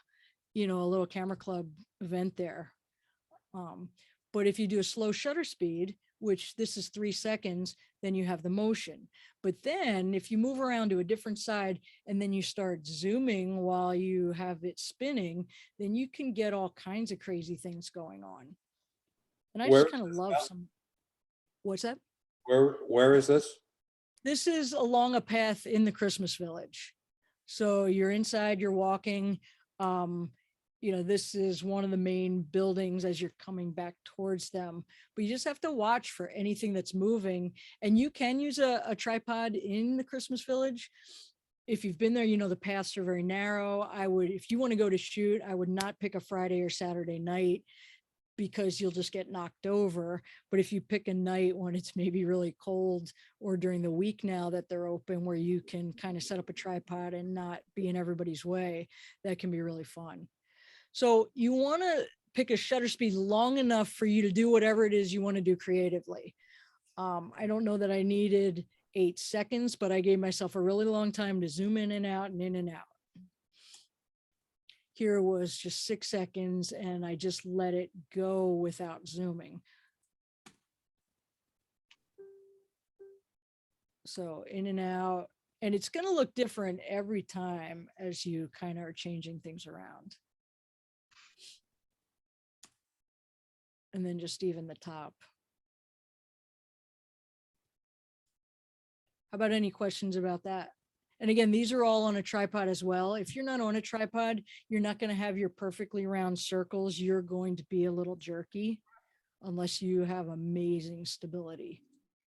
you know, a little camera club event there. But if you do a slow shutter speed, which this is 3 seconds, then you have the motion. But then if you move around to a different side and then you start zooming while you have it spinning, then you can get all kinds of crazy things going on. And I Where just kind of is love this some. What's that? Where is this? This is along a path in the Christmas village. So you're inside, you're walking. This is one of the main buildings as you're coming back towards them, but you just have to watch for anything that's moving. And you can use a tripod in the Christmas village. If you've been there, the paths are very narrow. If you want to go to shoot, I would not pick a Friday or Saturday night because you'll just get knocked over. But if you pick a night when it's maybe really cold, or during the week now that they're open, where you can kind of set up a tripod and not be in everybody's way, that can be really fun. So you want to pick a shutter speed long enough for you to do whatever it is you want to do creatively. I don't know that I needed 8 seconds, but I gave myself a really long time to zoom in and out and in and out. Here was just 6 seconds, and I just let it go without zooming. So in and out, and it's going to look different every time as you kind of are changing things around. And then just even the top. How about any questions about that? And again, these are all on a tripod as well. If you're not on a tripod, you're not going to have your perfectly round circles. You're going to be a little jerky unless you have amazing stability.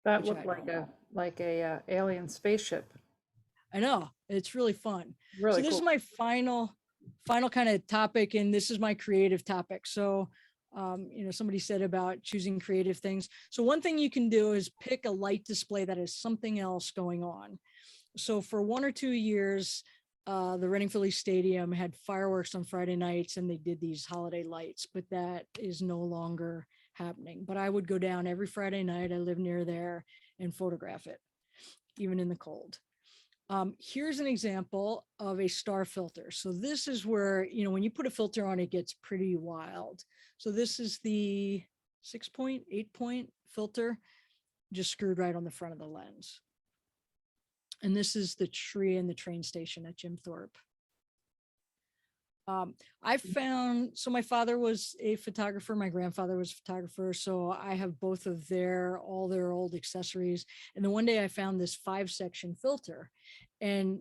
That which looked I like a alien spaceship. I know, it's really fun. Really So this cool. is my final kind of topic, and this is my creative topic. So somebody said about choosing creative things. So one thing you can do is pick a light display that has something else going on. So for 1 or 2 years, the Reading Philly Stadium had fireworks on Friday nights, and they did these holiday lights, but that is no longer happening. But I would go down every Friday night. I live near there, and photograph it, even in the cold. Here's an example of a star filter. So this is where, when you put a filter on, it gets pretty wild. So this is the 6-point, 8-point filter, just screwed right on the front of the lens. And this is the tree and the train station at Jim Thorpe. I found, so my father was a photographer, my grandfather was a photographer, so I have both of all their old accessories. And then one day I found this 5-section filter, and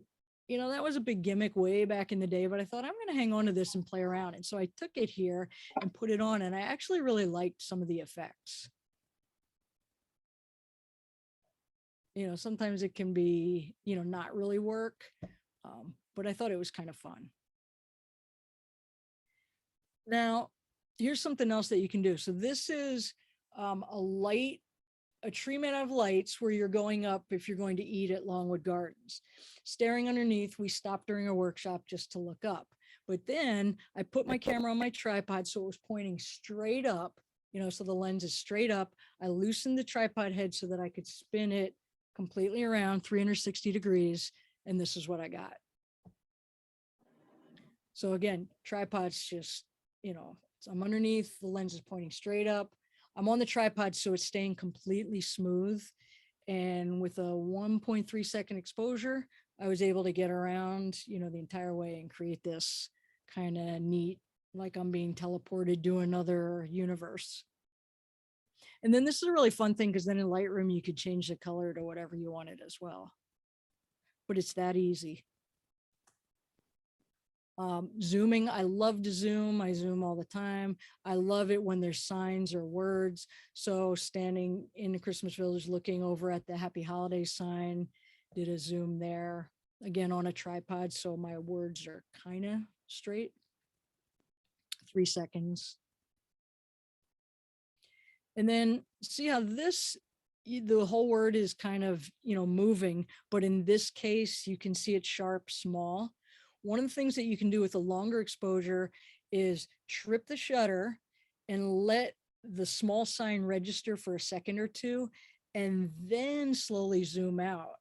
that was a big gimmick way back in the day, but I thought I'm going to hang on to this and play around. And so I took it here and put it on, and I actually really liked some of the effects. Sometimes it can be, not really work, but I thought it was kind of fun. Now, here's something else that you can do. So this is a tree made out of lights where you're going up if you're going to eat at Longwood Gardens. Staring underneath, we stopped during a workshop just to look up. But then I put my camera on my tripod so it was pointing straight up, so the lens is straight up. I loosened the tripod head so that I could spin it completely around 360 degrees, and this is what I got. So again, tripod's just, I'm underneath, the lens is pointing straight up. I'm on the tripod, so it's staying completely smooth. And with a 1.3 second exposure, I was able to get around, the entire way and create this kind of neat, like I'm being teleported to another universe. And then this is a really fun thing, because then in Lightroom, you could change the color to whatever you wanted as well. But it's that easy. Zooming, I love to zoom. I zoom all the time. I love it when there's signs or words. So standing in the Christmas Village, looking over at the Happy Holidays sign, did a zoom there, again on a tripod, so my words are kind of straight. 3 seconds. And then see how the whole word is kind of, moving, but in this case, you can see it sharp, small. One of the things that you can do with a longer exposure is trip the shutter and let the small sign register for a second or two, and then slowly zoom out.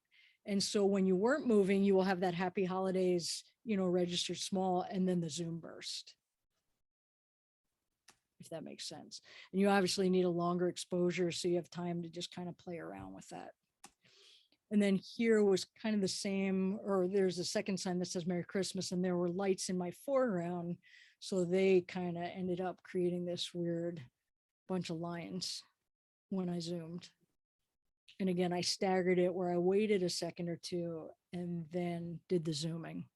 And so when you weren't moving, you will have that Happy Holidays, registered small, and then the zoom burst, if that makes sense. And you obviously need a longer exposure, so you have time to just kind of play around with that. And then here was kind of the same, or there's a second sign that says Merry Christmas, and there were lights in my foreground. So they kind of ended up creating this weird bunch of lines when I zoomed. And again, I staggered it where I waited a second or two and then did the zooming.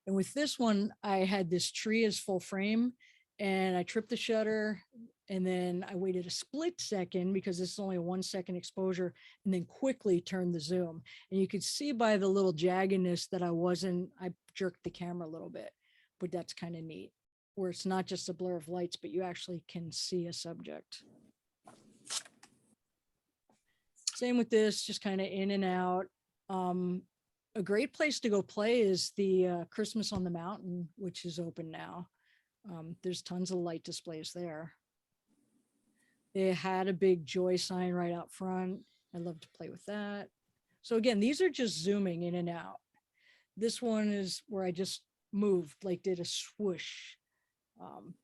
And with this one, I had this tree as full frame and I tripped the shutter and then I waited a split second because this is only a 1 second exposure and then quickly turned the zoom. And you could see by the little jaggedness that I jerked the camera a little bit, but that's kind of neat where it's not just a blur of lights, but you actually can see a subject. Same with this, just kind of in and out. A great place to go play is the Christmas on the Mountain, which is open now. There's tons of light displays there. They had a big joy sign right out front. I love to play with that. So again, these are just zooming in and out. This one is where I just moved, like did a swoosh,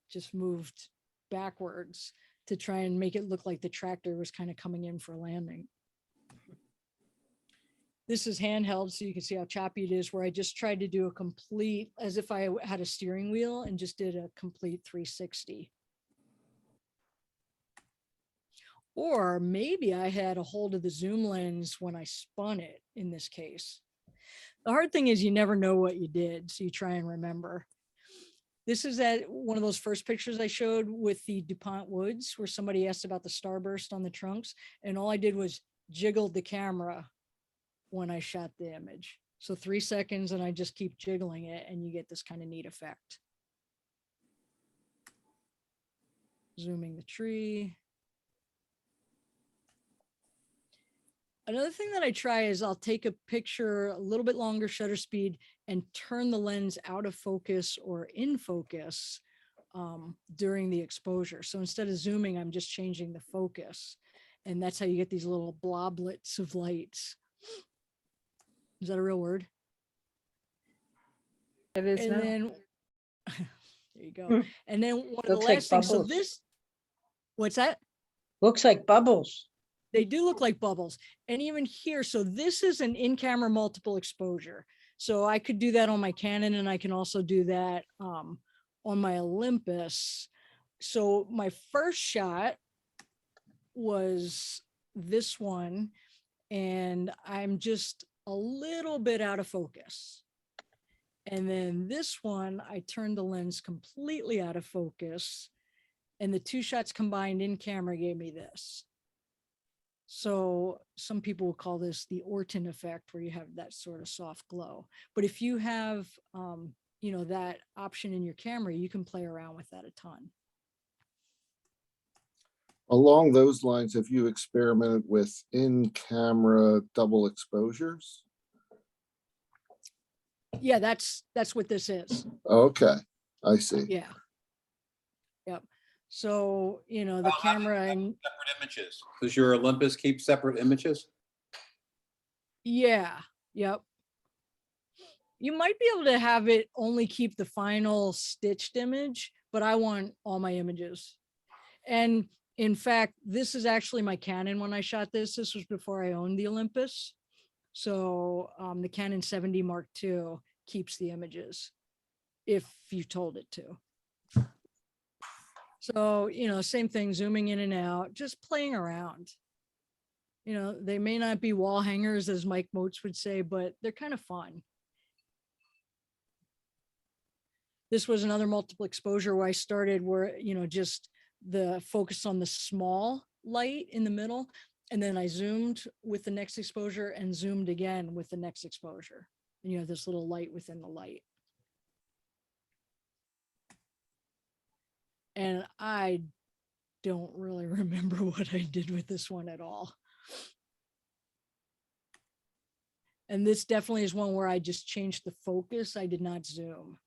just moved backwards to try and make it look like the tractor was kind of coming in for a landing. This is handheld, so you can see how choppy it is, where I just tried to do a complete, as if I had a steering wheel and just did a complete 360. Or maybe I had a hold of the zoom lens when I spun it in this case. The hard thing is you never know what you did, so you try and remember. This is one of those first pictures I showed with the DuPont Woods, where somebody asked about the starburst on the trunks, and all I did was jiggled the camera when I shot the image. So 3 seconds and I just keep jiggling it and you get this kind of neat effect. Zooming the tree. Another thing that I try is I'll take a picture a little bit longer shutter speed and turn the lens out of focus or in focus during the exposure. So instead of zooming, I'm just changing the focus. And that's how you get these little bloblets of lights. Is that a real word? It is And now. then, there you go. And then one of the Looks like last things, so bubbles. this, what's that? Looks like bubbles. They do look like bubbles. And even here, so this is an in-camera multiple exposure. So I could do that on my Canon and I can also do that on my Olympus. So my first shot was this one and I'm just a little bit out of focus. And then this one, I turned the lens completely out of focus and the two shots combined in camera gave me this. So some people will call this the Orton effect, where you have that sort of soft glow. But if you have, you know, that option in your camera, you can play around with that a ton. Along those lines, have you experimented with in-camera double exposures? Yeah, that's what this is. Okay, I see. Yeah. Yep. So, you know, the camera and Separate images. Does your Olympus keep separate images? yeah, yep. You might be able to have it only keep the final stitched image, but I want all my images. And in fact, this is actually my Canon when I shot this. This was before I owned the Olympus. So the Canon 70 Mark II keeps the images if you told it to. So, you know, same thing, zooming in and out, just playing around. You know, they may not be wall hangers, as Mike Moats would say, but they're kind of fun. This was another multiple exposure where I started where, you know, just the focus on the small light in the middle. And then I zoomed with the next exposure and zoomed again with the next exposure. And you have this little light within the light. And I don't really remember what I did with this one at all. And this definitely is one where I just changed the focus. I did not zoom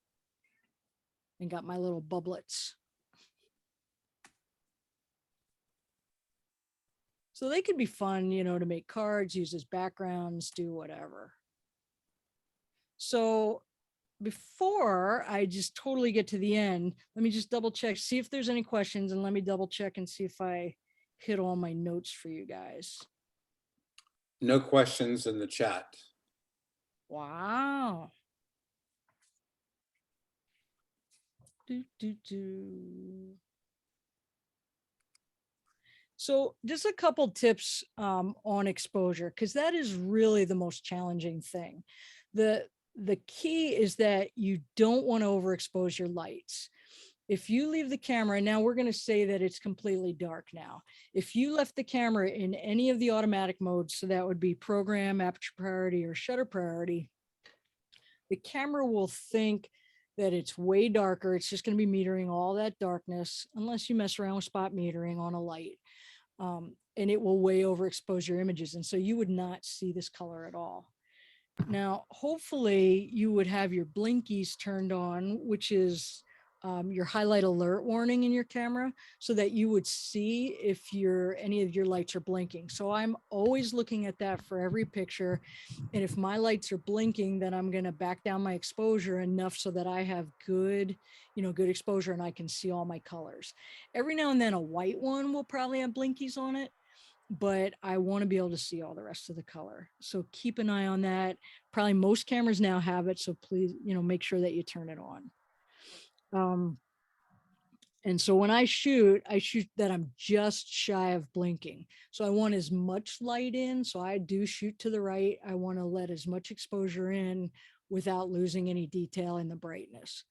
and got my little bubblets. So they could be fun, you know, to make cards, use as backgrounds, do whatever. So before I just totally get to the end, let me just double check, see if there's any questions, and let me double check and see if I hit all my notes for you guys. No questions in the chat. Wow. So just a couple tips on exposure, because that is really the most challenging thing. The key is that you don't want to overexpose your lights. If you leave the camera, now we're going to say that it's completely dark now. If you left the camera in any of the automatic modes, so that would be program, aperture priority, or shutter priority, the camera will think that it's way darker. It's just going to be metering all that darkness, unless you mess around with spot metering on a light. And it will way overexpose your images. And so you would not see this color at all. Now, hopefully you would have your blinkies turned on, which is your highlight alert warning in your camera, so that you would see if any of your lights are blinking. So I'm always looking at that for every picture. And if my lights are blinking, then I'm going to back down my exposure enough so that I have good exposure and I can see all my colors. Every now and then a white one will probably have blinkies on it, but I want to be able to see all the rest of the color. So keep an eye on that. Probably most cameras now have it. So please, make sure that you turn it on. And so when I shoot that I'm just shy of blinking. So I want as much light in. So I do shoot to the right. I want to let as much exposure in without losing any detail in the brightness.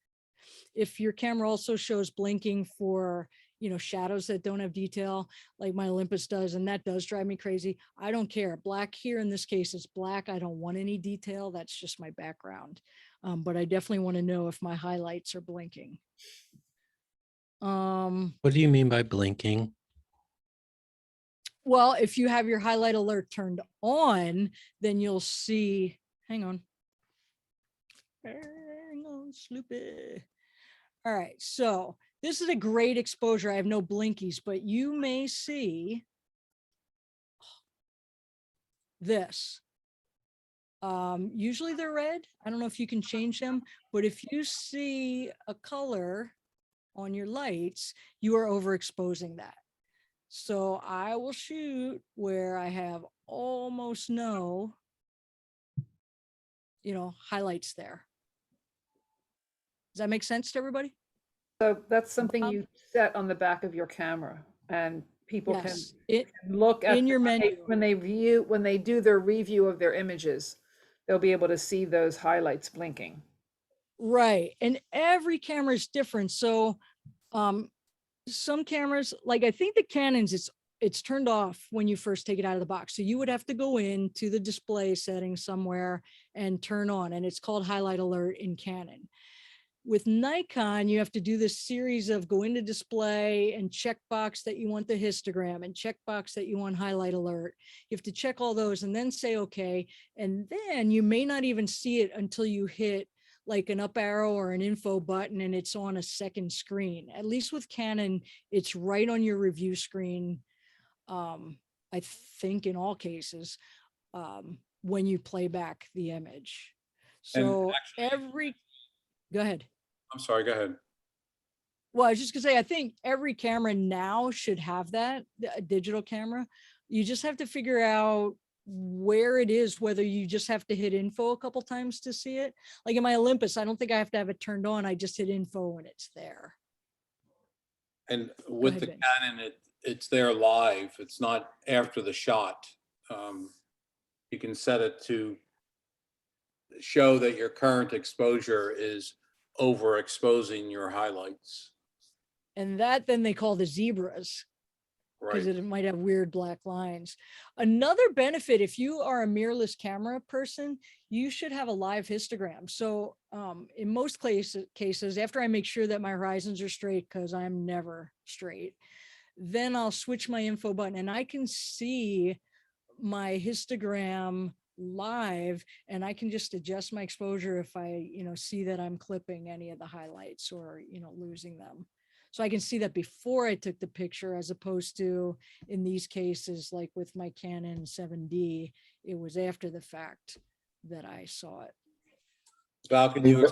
If your camera also shows blinking for, shadows that don't have detail, like my Olympus does, and that does drive me crazy, I don't care. Black here, in this case, is black. I don't want any detail. That's just my background. But I definitely want to know if my highlights are blinking. What do you mean by blinking? Well, if you have your highlight alert turned on, then you'll see, hang on, Sloopy. All right, so this is a great exposure. I have no blinkies, but you may see this. Usually they're red. I don't know if you can change them, but if you see a color on your lights, you are overexposing that. So I will shoot where I have almost no, highlights there. Does that make sense to everybody? So that's something you set on the back of your camera, and people Yes. can look at in your menu. when they do their review of their images, they'll be able to see those highlights blinking. Right. And every camera is different. So some cameras, like I think the Canons, it's turned off when you first take it out of the box. So you would have to go into the display settings somewhere and turn on, and it's called highlight alert in Canon. With Nikon, you have to do this series of go into display and check box that you want the histogram and check box that you want highlight alert. You have to check all those and then say, okay. And then you may not even see it until you hit like an up arrow or an info button and it's on a second screen. At least with Canon, it's right on your review screen. I think in all cases, when you play back the image. So go ahead. I'm sorry, go ahead. Well, I was just gonna say, I think every camera now should have that, a digital camera. You just have to figure out where it is, whether you just have to hit info a couple times to see it. Like in my Olympus, I don't think I have to have it turned on. I just hit info when it's there. And with ahead, the Vince. Canon, it's there live. It's not after the shot. You can set it to show that your current exposure is overexposing your highlights. And that then they call the zebras, because Right. it might have weird black lines. Another benefit, if you are a mirrorless camera person, you should have a live histogram. So in most cases, after I make sure that my horizons are straight, because I'm never straight, then I'll switch my info button and I can see my histogram live, and I can just adjust my exposure if I, see that I'm clipping any of the highlights or, losing them. So I can see that before I took the picture, as opposed to in these cases, like with my Canon 7D, it was after the fact that I saw it. Val, can you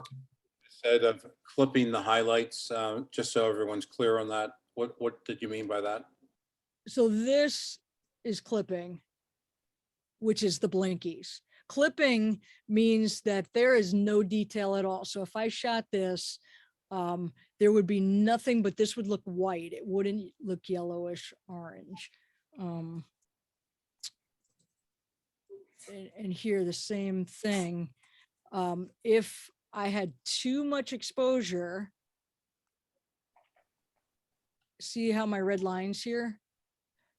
said of clipping the highlights, just so everyone's clear on that? What did you mean by that? So this is clipping, which is the blinkies. Clipping means that there is no detail at all. So if I shot this, there would be nothing, but this would look white. It wouldn't look yellowish orange. And here the same thing. If I had too much exposure, see how my red lines here?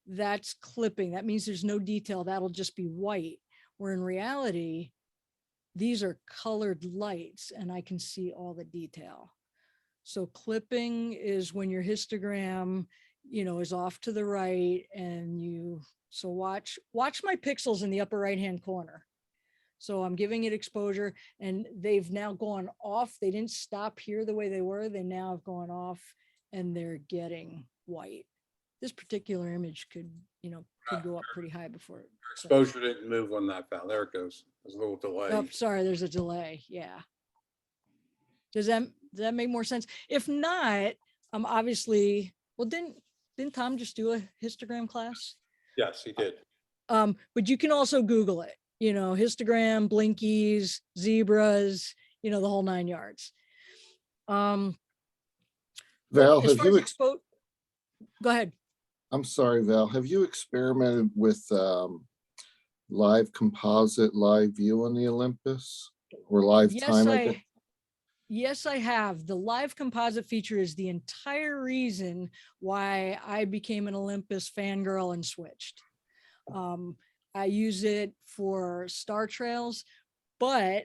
That's clipping. That means there's no detail. That'll just be white. Where in reality, these are colored lights and I can see all the detail. So clipping is when your histogram, is off to the right and so watch my pixels in the upper right-hand corner. So I'm giving it exposure and they've now gone off. They didn't stop here the way they were. They now have gone off and they're getting white. This particular image could go up pretty high before it. Exposure didn't move on that, Val. There it goes. There's a little delay. Oh, sorry, there's a delay. Yeah. Does that make more sense? If not, obviously, well, didn't Tom just do a histogram class? Yes, he did. But you can also Google it, histogram, blinkies, zebras, the whole 9 yards. Val, as have far you, as go ahead. I'm sorry, Val, have you experimented with live composite, live view on the Olympus or live time? Yes, I have. The live composite feature is the entire reason why I became an Olympus fangirl and switched. I use it for star trails, but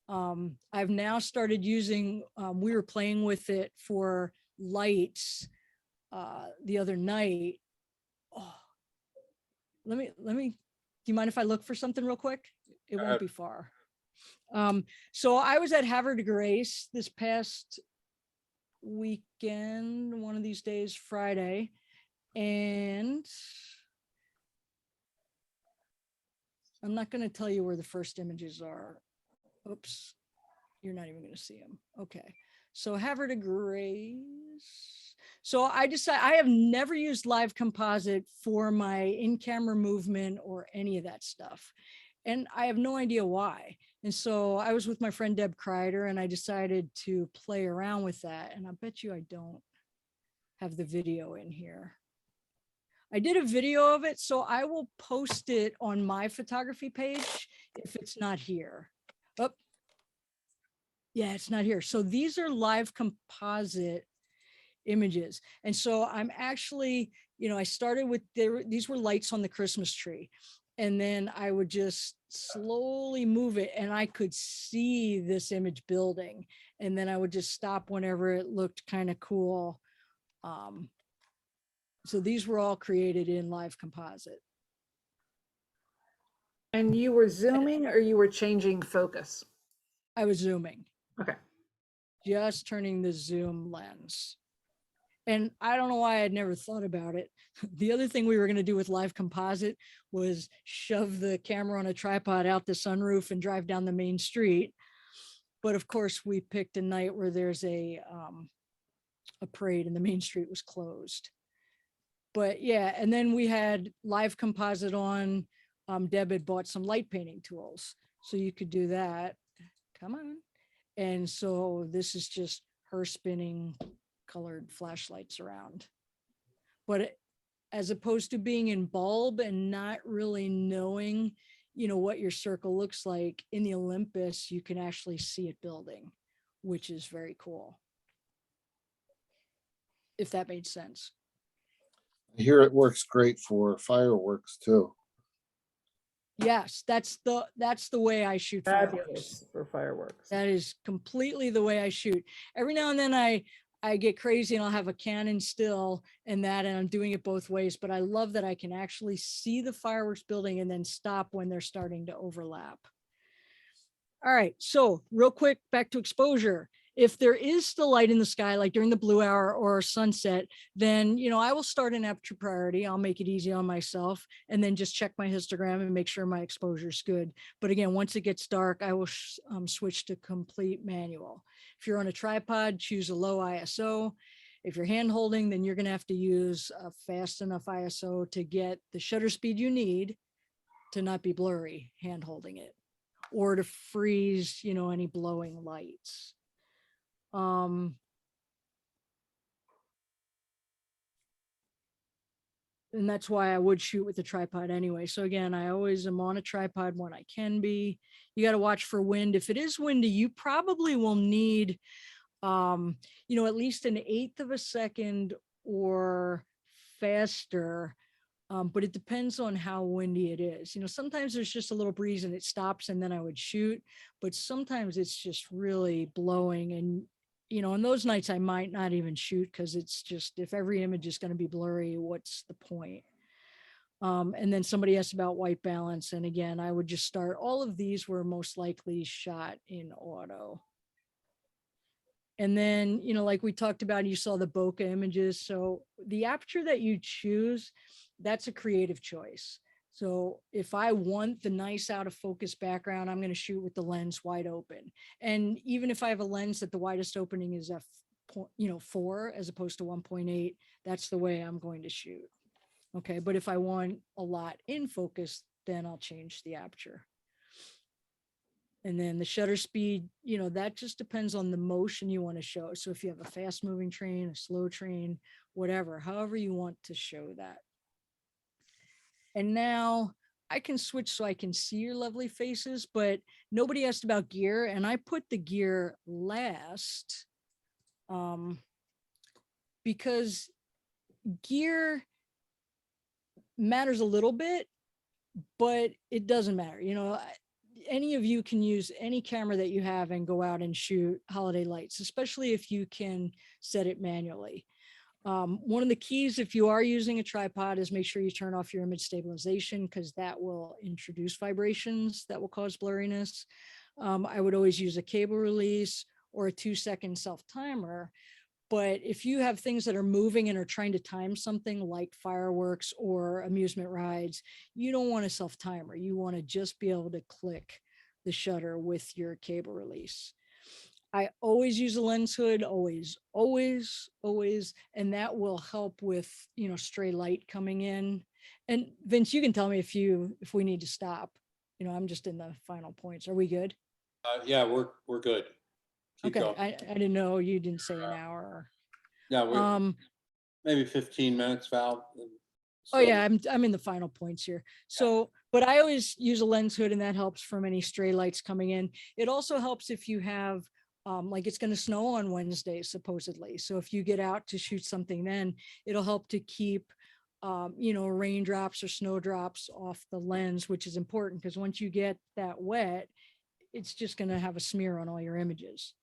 I've now started using, we were playing with it for lights the other night. Oh, let me, do you mind if I look for something real quick? It won't be far. So I was at Havre de Grace this past weekend, one of these days, Friday, and I'm not going to tell you where the first images are. Oops, you're not even going to see them. Okay, so Havre de Grace. So I decided I have never used live composite for my in-camera movement or any of that stuff. And I have no idea why. And so I was with my friend Deb Kreider and I decided to play around with that. And I bet you I don't have the video in here. I did a video of it, so I will post it on my photography page if it's not here. Oh, yeah, it's not here. So these are live composite images. And so I'm actually, I started with, these were lights on the Christmas tree. And then I would just slowly move it and I could see this image building. And then I would just stop whenever it looked kind of cool. So these were all created in live composite. And you were zooming or you were changing focus? I was zooming. Okay. Just turning the zoom lens. And I don't know why I'd never thought about it. The other thing we were going to do with live composite was shove the camera on a tripod out the sunroof and drive down the main street. But of course, we picked a night where there's a parade and the main street was closed. But yeah, and then we had live composite on. Deb had bought some light painting tools, so you could do that. Come on. And so this is just her spinning colored flashlights around. But as opposed to being in bulb and not really knowing, what your circle looks like in the Olympus, you can actually see it building, which is very cool. If that made sense. I hear it works great for fireworks too. Yes, that's the way I shoot fireworks. Fabulous for fireworks. That is completely the way I shoot. Every now and then I get crazy and I'll have a Canon still and I'm doing it both ways, but I love that I can actually see the fireworks building and then stop when they're starting to overlap. All right, so real quick, back to exposure. If there is still light in the sky, like during the blue hour or sunset, then, I will start an aperture priority. I'll make it easy on myself and then just check my histogram and make sure my exposure is good. But again, once it gets dark, I will switch to complete manual. If you're on a tripod, choose a low ISO. If you're hand holding, then you're going to have to use a fast enough ISO to get the shutter speed you need to not be blurry hand holding it or to freeze, any blowing lights. and that's why I would shoot with a tripod anyway. So again, I always am on a tripod when I can be. You got to watch for wind. If it is windy, you probably will need, at least an eighth of a second or faster. But it depends on how windy it is. Sometimes there's just a little breeze and it stops and then I would shoot, but sometimes it's just really blowing. And, on those nights I might not even shoot because it's just, if every image is going to be blurry, what's the point? And then somebody asked about white balance. And again, I would just start, all of these were most likely shot in auto. And then, like we talked about, you saw the bokeh images. So the aperture that you choose, that's a creative choice. So if I want the nice out of focus background, I'm going to shoot with the lens wide open. And even if I have a lens that the widest opening is f4 as opposed to 1.8, that's the way I'm going to shoot. Okay. But if I want a lot in focus, then I'll change the aperture. And then the shutter speed, that just depends on the motion you want to show. So if you have a fast moving train, a slow train, whatever, however you want to show that. And now I can switch so I can see your lovely faces, but nobody asked about gear. And I put the gear last because gear matters a little bit, but it doesn't matter. Any of you can use any camera that you have and go out and shoot holiday lights, especially if you can set it manually. One of the keys, if you are using a tripod, is make sure you turn off your image stabilization because that will introduce vibrations that will cause blurriness. I would always use a cable release or a 2-second self timer. But if you have things that are moving and are trying to time something like fireworks or amusement rides, you don't want a self timer. You want to just be able to click the shutter with your cable release. I always use a lens hood, always. And that will help with, stray light coming in. And Vince, you can tell me if we need to stop. I'm just in the final points. Are we good? Yeah, we're good. Keep Okay. going. I didn't know you didn't say an hour. Yeah, we're maybe 15 minutes, Val. Oh yeah, I'm in the final points here. So, but I always use a lens hood and that helps from any stray lights coming in. It also helps if you have, like it's going to snow on Wednesday, supposedly. So if you get out to shoot something, then it'll help to keep, raindrops or snowdrops off the lens, which is important because once you get that wet, it's just going to have a smear on all your images.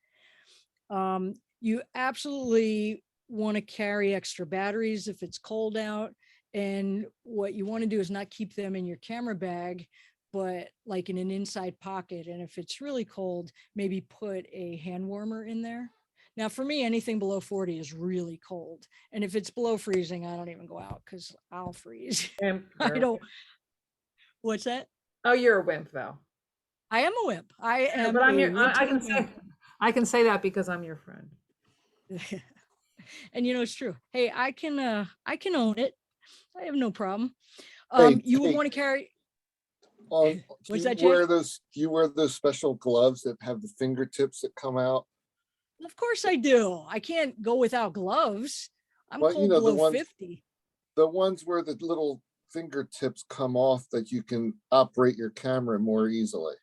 You absolutely want to carry extra batteries if it's cold out. And what you want to do is not keep them in your camera bag, but like in an inside pocket. And if it's really cold, maybe put a hand warmer in there. Now, for me, anything below 40 is really cold. And if it's below freezing, I don't even go out because I'll freeze. I don't. What's that? Oh, you're a wimp, though. I am a wimp. I am. But I can say that because I'm your friend. And it's true. Hey, I can own it. I have no problem. You would want to carry. Do What's that, you wear those special gloves that have the fingertips that come out? Of course I do. I can't go without gloves. I'm Well, cold below 50. The ones where the little fingertips come off that you can operate your camera more easily.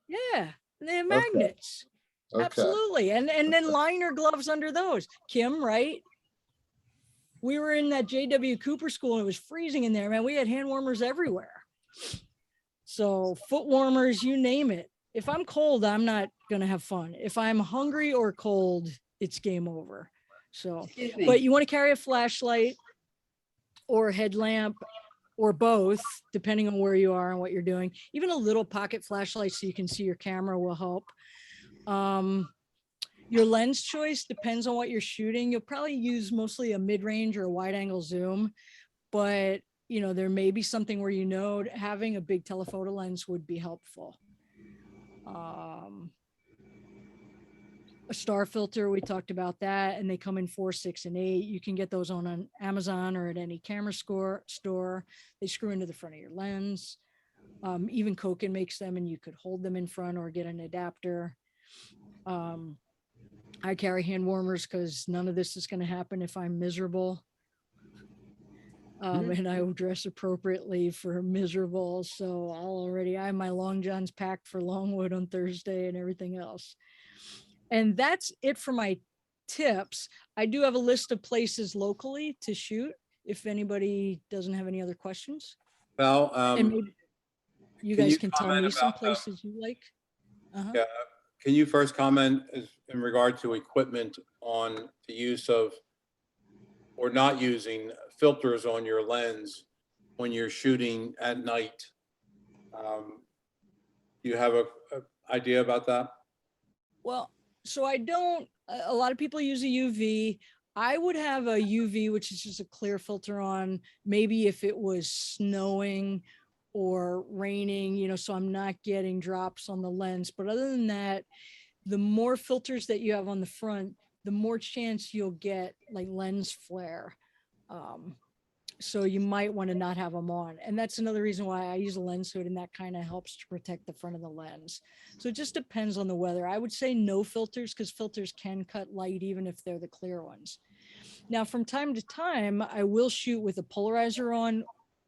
Yeah, they have magnets. Okay. Absolutely. And then liner gloves under those. Kim, right? We were in that J.W. Cooper school and it was freezing in there, man. We had hand warmers everywhere. So foot warmers, you name it. If I'm cold, I'm not going to have fun. If I'm hungry or cold, it's game over. So, but you want to carry a flashlight or a headlamp or both, depending on where you are and what you're doing. Even a little pocket flashlight so you can see your camera will help. Your lens choice depends on what you're shooting. You'll probably use mostly a mid-range or a wide angle zoom, but there may be something where having a big telephoto lens would be helpful. A star filter, we talked about that, and they come in 4, 6, and 8. You can get those on Amazon or at any camera store. They screw into the front of your lens. Even Koken makes them, and you could hold them in front or get an adapter. I carry hand warmers because none of this is going to happen if I'm miserable. And I will dress appropriately for miserable. So I have my long johns packed for Longwood on Thursday and everything else. And that's it for my tips. I do have a list of places locally to shoot if anybody doesn't have any other questions. Val, And maybe you can guys you can tell comment me some about, places you like. Uh-huh. yeah, can you first comment in regard to equipment on the use of or not using filters on your lens when you're shooting at night? Do you have a idea about that? Well, so I don't, a lot of people use a UV. I would have a UV, which is just a clear filter on, maybe if it was snowing or raining, so I'm not getting drops on the lens. But other than that, the more filters that you have on the front, the more chance you'll get like lens flare. So you might want to not have them on. And that's another reason why I use a lens hood, and that kind of helps to protect the front of the lens. So it just depends on the weather. I would say no filters, because filters can cut light even if they're the clear ones. Now, from time to time, I will shoot with a polarizer on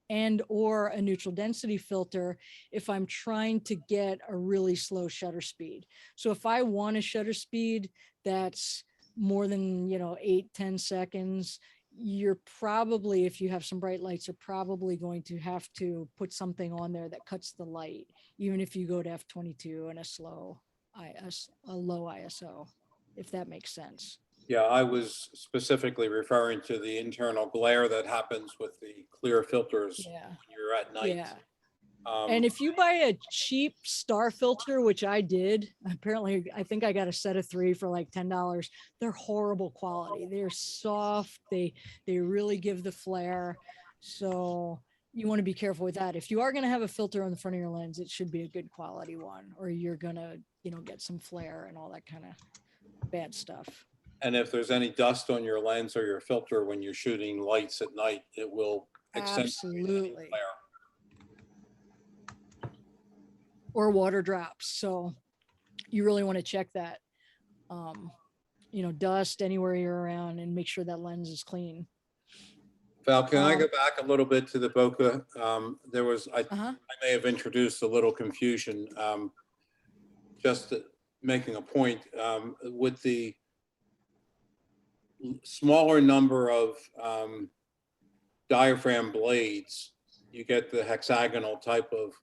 and or a neutral density filter if I'm trying to get a really slow shutter speed. So if I want a shutter speed that's more than 8-10 seconds, you're probably, if you have some bright lights, you're probably going to have to put something on there that cuts the light, even if you go to f/22 and a low ISO, if that makes sense. Yeah, I was specifically referring to the internal glare that happens with the clear filters Yeah. when you're at night. Yeah. And if you buy a cheap star filter, which I did, apparently, I think I got a set of 3 for like $10. They're horrible quality. They're soft. They really give the flare. So you want to be careful with that. If you are going to have a filter on the front of your lens, it should be a good quality one, or you're going to, get some flare and all that kind of bad stuff. And if there's any dust on your lens or your filter when you're shooting lights at night, it will accentuate any Absolutely. flare. Or water drops. So you really want to check that, dust anywhere you're around, and make sure that lens is clean. Val, can I go back a little bit to the bokeh? There was, I may have introduced a little confusion. Just making a point, with the smaller number of diaphragm blades, you get the hexagonal type of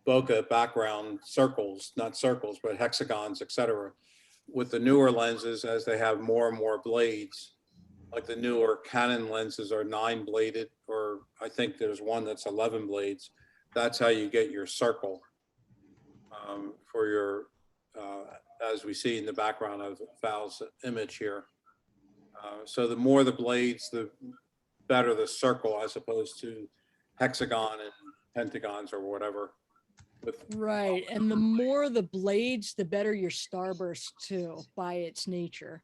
bokeh background circles, not circles, but hexagons, etc. With the newer lenses, as they have more and more blades, like the newer Canon lenses are 9 bladed, or I think there's one that's 11 blades. That's how you get your circle for your, as we see in the background of Val's image here. So the more the blades, the better the circle, as opposed to hexagon and pentagons or whatever. Right. And the more the blades, the better your starburst too, by its nature.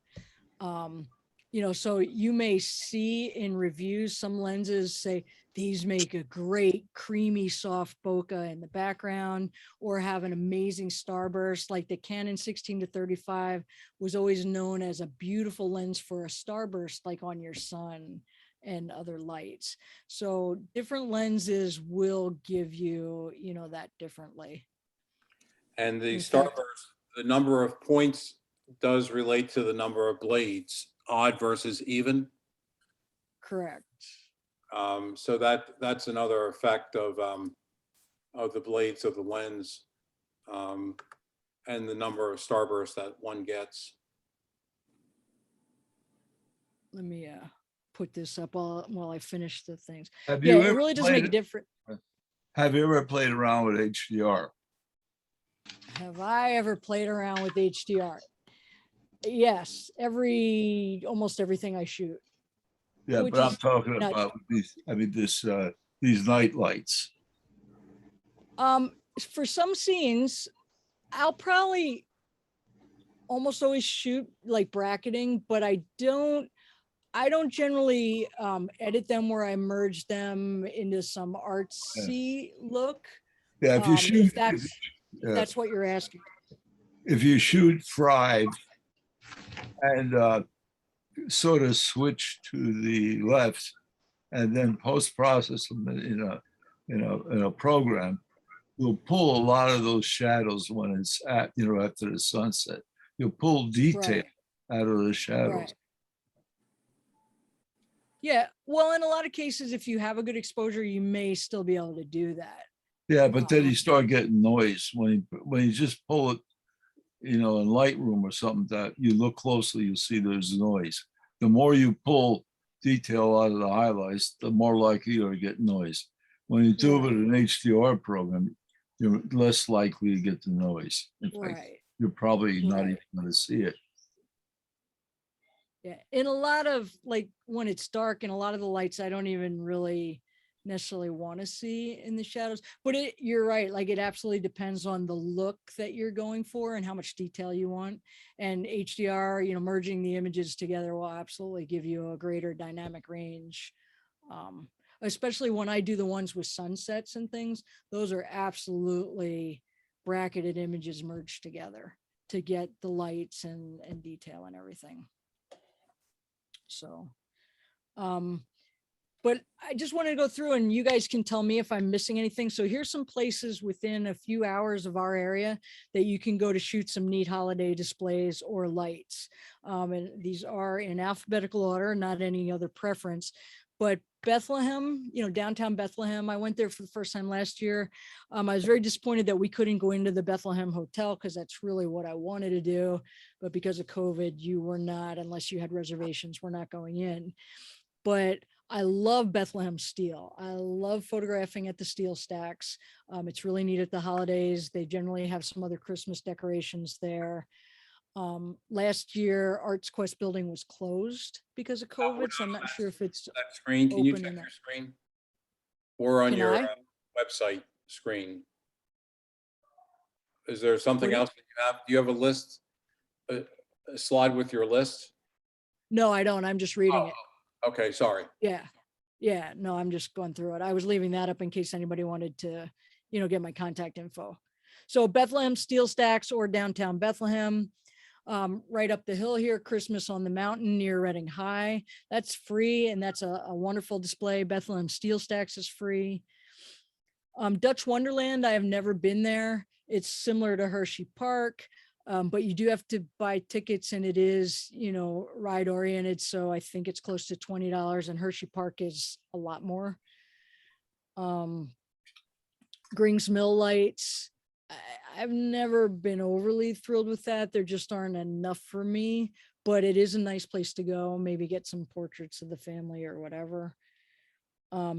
So you may see in reviews, some lenses say these make a great creamy soft bokeh in the background, or have an amazing starburst. Like the Canon 16-35 was always known as a beautiful lens for a starburst, like on your sun and other lights. So different lenses will give you, that differently. And the starburst, the number of points does relate to the number of blades, odd versus even. Correct. So that's another effect of the blades of the lens, and the number of starbursts that one gets. Let me put this up while I finish the things. Have Yeah, you it ever really does make a difference. Have you ever played around with HDR? Have I ever played around with HDR? Yes, almost everything I shoot. Yeah, Which but I'm is talking nuts. about these night lights. For some scenes, I'll probably almost always shoot like bracketing, but I don't generally edit them where I merge them into some artsy look. Yeah, if you shoot, If that's what you're asking. If you shoot fried and sort of switch to the left, and then post-process them in a program, you'll pull a lot of those shadows when it's after the sunset. You'll pull detail Right. out of the shadows. Right. Yeah. Well, in a lot of cases, if you have a good exposure, you may still be able to do that. Yeah, but then you start getting noise when you just pull it, in Lightroom or something that you look closely, you'll see there's noise. The more you pull detail out of the highlights, the more likely you are to get noise. When you do it with an HDR program, you're less likely to get the noise. In fact, Right. you're probably not Right. even going to see it. Yeah. In a lot of, like, when it's dark and a lot of the lights, I don't even really necessarily want to see in the shadows, but you're right. Like, it absolutely depends on the look that you're going for and how much detail you want. And HDR, merging the images together will absolutely give you a greater dynamic range. Especially when I do the ones with sunsets and things, those are absolutely bracketed images merged together to get the lights and detail and everything. So, but I just wanted to go through and you guys can tell me if I'm missing anything. So here's some places within a few hours of our area that you can go to shoot some neat holiday displays or lights. And these are in alphabetical order, not any other preference. But Bethlehem, downtown Bethlehem, I went there for the first time last year. I was very disappointed that we couldn't go into the Bethlehem Hotel because that's really what I wanted to do. But because of COVID, you were not, unless you had reservations, we're not going in. But I love Bethlehem steel. I love photographing at the steel stacks. It's really neat at the holidays. They generally have some other Christmas decorations there. Last year, Arts Quest building was closed because of COVID, so I'm not sure if it's That screen, can you open check or your not. screen? Or on Can your I? website screen? Is there something What do you- else that you have? Do you have a list? A slide with your list? No, I don't. I'm just reading it. Okay, sorry. Yeah. Yeah. No, I'm just going through it. I was leaving that up in case anybody wanted to, get my contact info. So Bethlehem Steel Stacks or downtown Bethlehem. Right up the hill here, Christmas on the Mountain near Reading High. That's free, and that's a wonderful display. Bethlehem Steel Stacks is free. Dutch Wonderland, I have never been there. It's similar to Hershey Park, but you do have to buy tickets, and it is, ride oriented. So I think it's close to $20, and Hershey Park is a lot more. Grings Mill lights. I've never been overly thrilled with that. There just aren't enough for me, but it is a nice place to go. Maybe get some portraits of the family or whatever.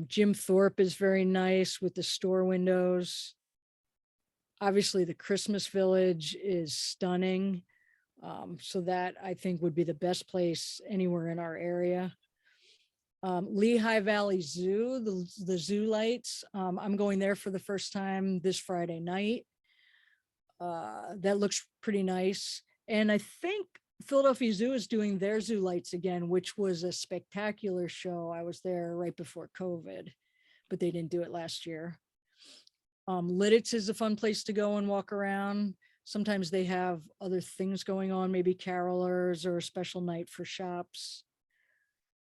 Jim Thorpe is very nice with the store windows. Obviously the Christmas Village is stunning. So that I think would be the best place anywhere in our area. Lehigh Valley Zoo, the zoo lights. I'm going there for the first time this Friday night. That looks pretty nice. And I think Philadelphia Zoo is doing their zoo lights again, which was a spectacular show. I was there right before COVID, but they didn't do it last year. Lidditz is a fun place to go and walk around. Sometimes they have other things going on, maybe carolers or a special night for shops.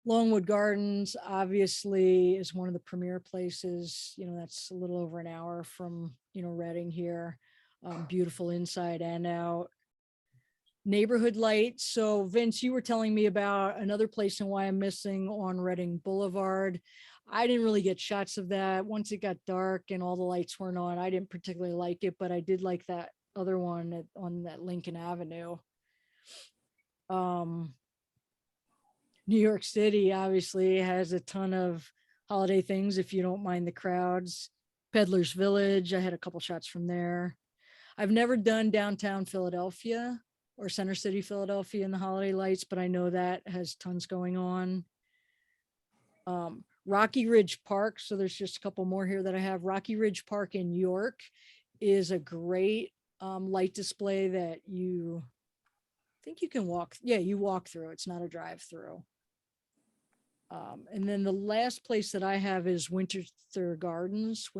Longwood Gardens obviously is one of the premier places. That's a little over an hour from, Reading here. Beautiful inside and out. Neighborhood lights. So Vince, you were telling me about another place in Wyomissing on Reading Boulevard. I didn't really get shots of that. Once it got dark and all the lights weren't on, I didn't particularly like it, but I did like that other one on that Lincoln Avenue. New York City obviously has a ton of holiday things if you don't mind the crowds. Peddler's Village, I had a couple shots from there. I've never done downtown Philadelphia or Center City, Philadelphia in the holiday lights, but I know that has tons going on. Rocky Ridge Park, so there's just a couple more here that I have. Rocky Ridge Park in York is a great light display that you think you can walk. Yeah, you walk through. It's not a drive through. And then the last place that I have is Winter Tour Gardens.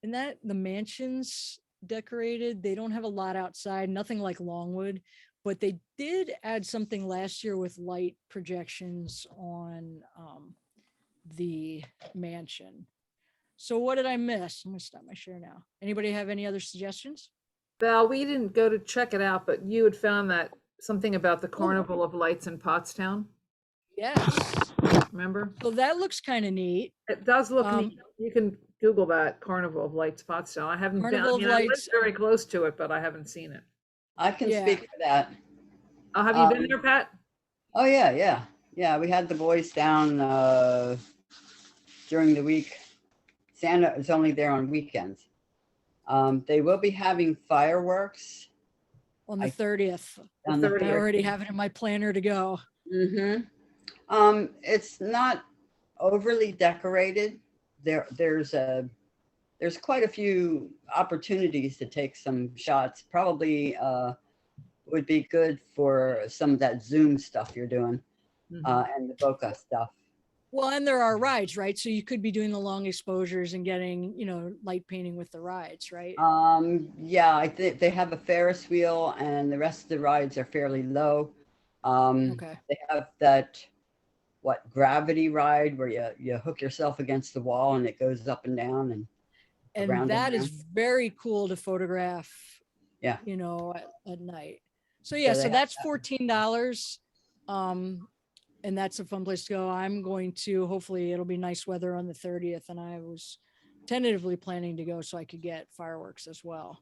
And that the mansion's decorated. They don't have a lot outside, nothing like Longwood, but they did add something last year with light projections on the mansion. So what did I miss? I'm gonna stop my share now. Anybody have any other suggestions? Val, we didn't go to check it out, but you had found that something about the Carnival of Lights in Pottstown, Yes. remember? So that looks kind of neat. It does look Um, neat. You can Google that Carnival of Lights Pottstown. I haven't been, I Carnival of mean, I live Lights. very close to it, but I haven't seen it. I can Yeah. speak for that. Have you been Um, there, Pat? Oh, yeah. Yeah, we had the boys down during the week. Santa is only there on weekends. They will be having fireworks On the I- 30th. on the 30th. I already have it in my planner to go. It's not overly decorated. There's quite a few opportunities to take some shots. Probably would be good for some of that Zoom stuff you're doing and the Bokeh stuff. Well, and there are rides, right? So you could be doing the long exposures and getting, light painting with the rides, right? Yeah, I think they have a Ferris wheel and the rest of the rides are fairly low. Okay. They have that gravity ride where you hook yourself against the wall and it goes up and down And around that and is very cool to photograph. Yeah. At night. So Yeah, yeah, they so have that's that. $14. And that's a fun place to go. I'm going to, hopefully it'll be nice weather on the 30th. And I was tentatively planning to go so I could get fireworks as well.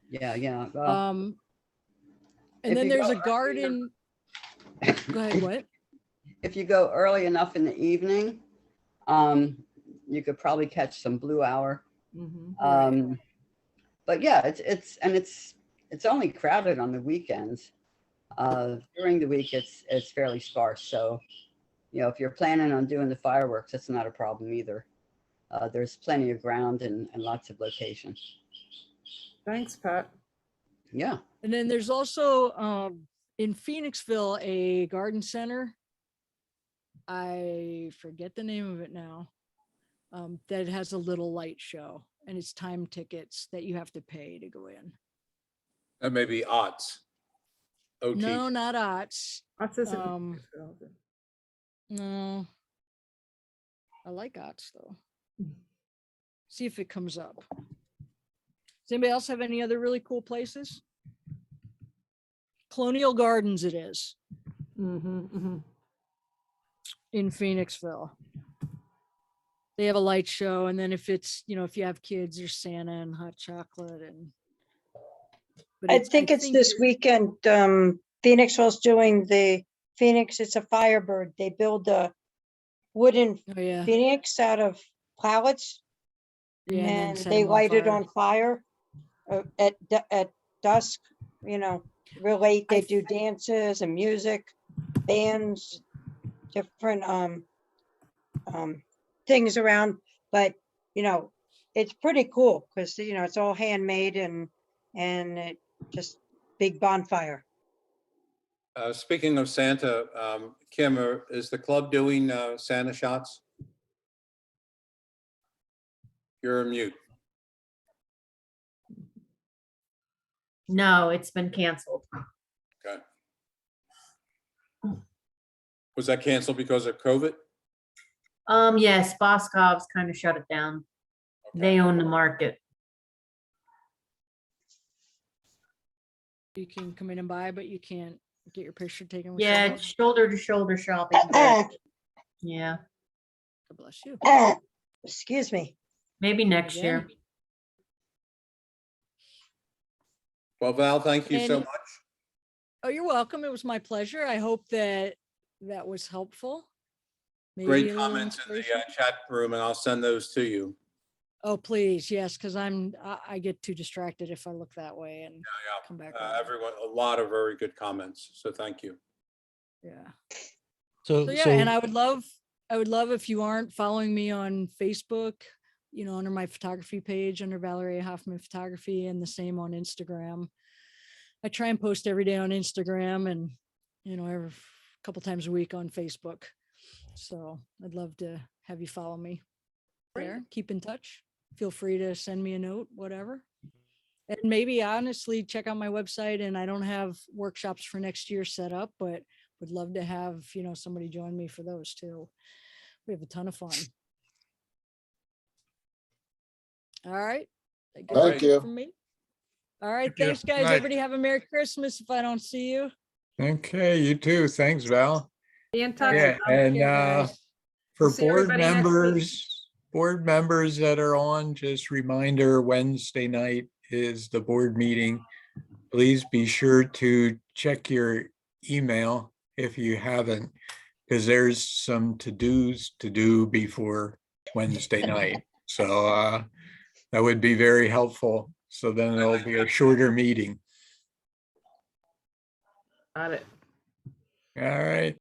Yeah. And if then you there's go a garden. Go ahead, what? If you go early enough in the evening, you could probably catch some blue hour. Mhm. But yeah, it's only crowded on the weekends. During the week, it's fairly sparse. So, if you're planning on doing the fireworks, that's not a problem either. There's plenty of ground and lots of locations. Thanks, Pat. Yeah. And then there's also in Phoenixville a garden center. I forget the name of it now. That has a little light show, and it's time tickets that you have to pay to go in. That may be odds. OT. No, not OTS. What's this? No, I like OTS though. See if it comes up. Does anybody else have any other really cool places? Colonial Gardens it is in Phoenixville. They have a light show, and then if it's, if you have kids, there's Santa and hot chocolate but I think this weekend. Phoenixville's doing the Phoenix. It's a Firebird. They build a wooden Oh yeah. Phoenix out of pallets, Yeah, then and set they 'em light it fire. on fire at dusk. Real late. They do dances and music, bands, different things around. But it's pretty cool because it's all handmade and it just big bonfire. Speaking of Santa, Kim, is the club doing Santa shots? You're mute. No, it's been canceled. Okay. Was that canceled because of COVID? Yes, Boscov's kind of shut it down. They own the market. You can come in and buy, but you can't get your picture taken with Yeah, Santa. it's shoulder to shoulder shopping. Yeah, God bless you. Excuse me. maybe next Yeah. year. Well, Val, thank you so And- much. Oh, you're welcome. It was my pleasure. I hope that was helpful. Maybe Great a little comments in the inspiration. chat room, and I'll send those to you. Oh, please. Yes. Cause I get too distracted if I look that way and come back. around. Everyone, a lot of very good comments. So thank you. Yeah. So, So yeah, and I would love if you aren't following me on Facebook, under my photography page under Valerie Hoffman Photography, and the same on Instagram. I try and post every day on Instagram and, every couple times a week on Facebook. So I'd love to have you follow me there. Keep in touch. Feel free to send me a note, whatever. And maybe honestly check out my website. And I don't have workshops for next year set up, but would love to have, somebody join me for those too. We have a ton of fun. All right. I guess Thank that's it you. from me. All right. Thank you. Thanks, guys. Night. Everybody have a Merry Christmas if I don't see you. Okay, you too. Thanks, Val. Be in touch. Yeah, Take and care, guys. for We'll see everybody next week. board members that are on, just reminder, Wednesday night is the board meeting. Please be sure to check your email if you haven't, because there's some to-dos to do before Wednesday night. So that would be very helpful. So then it'll be a shorter meeting. Got it. All right.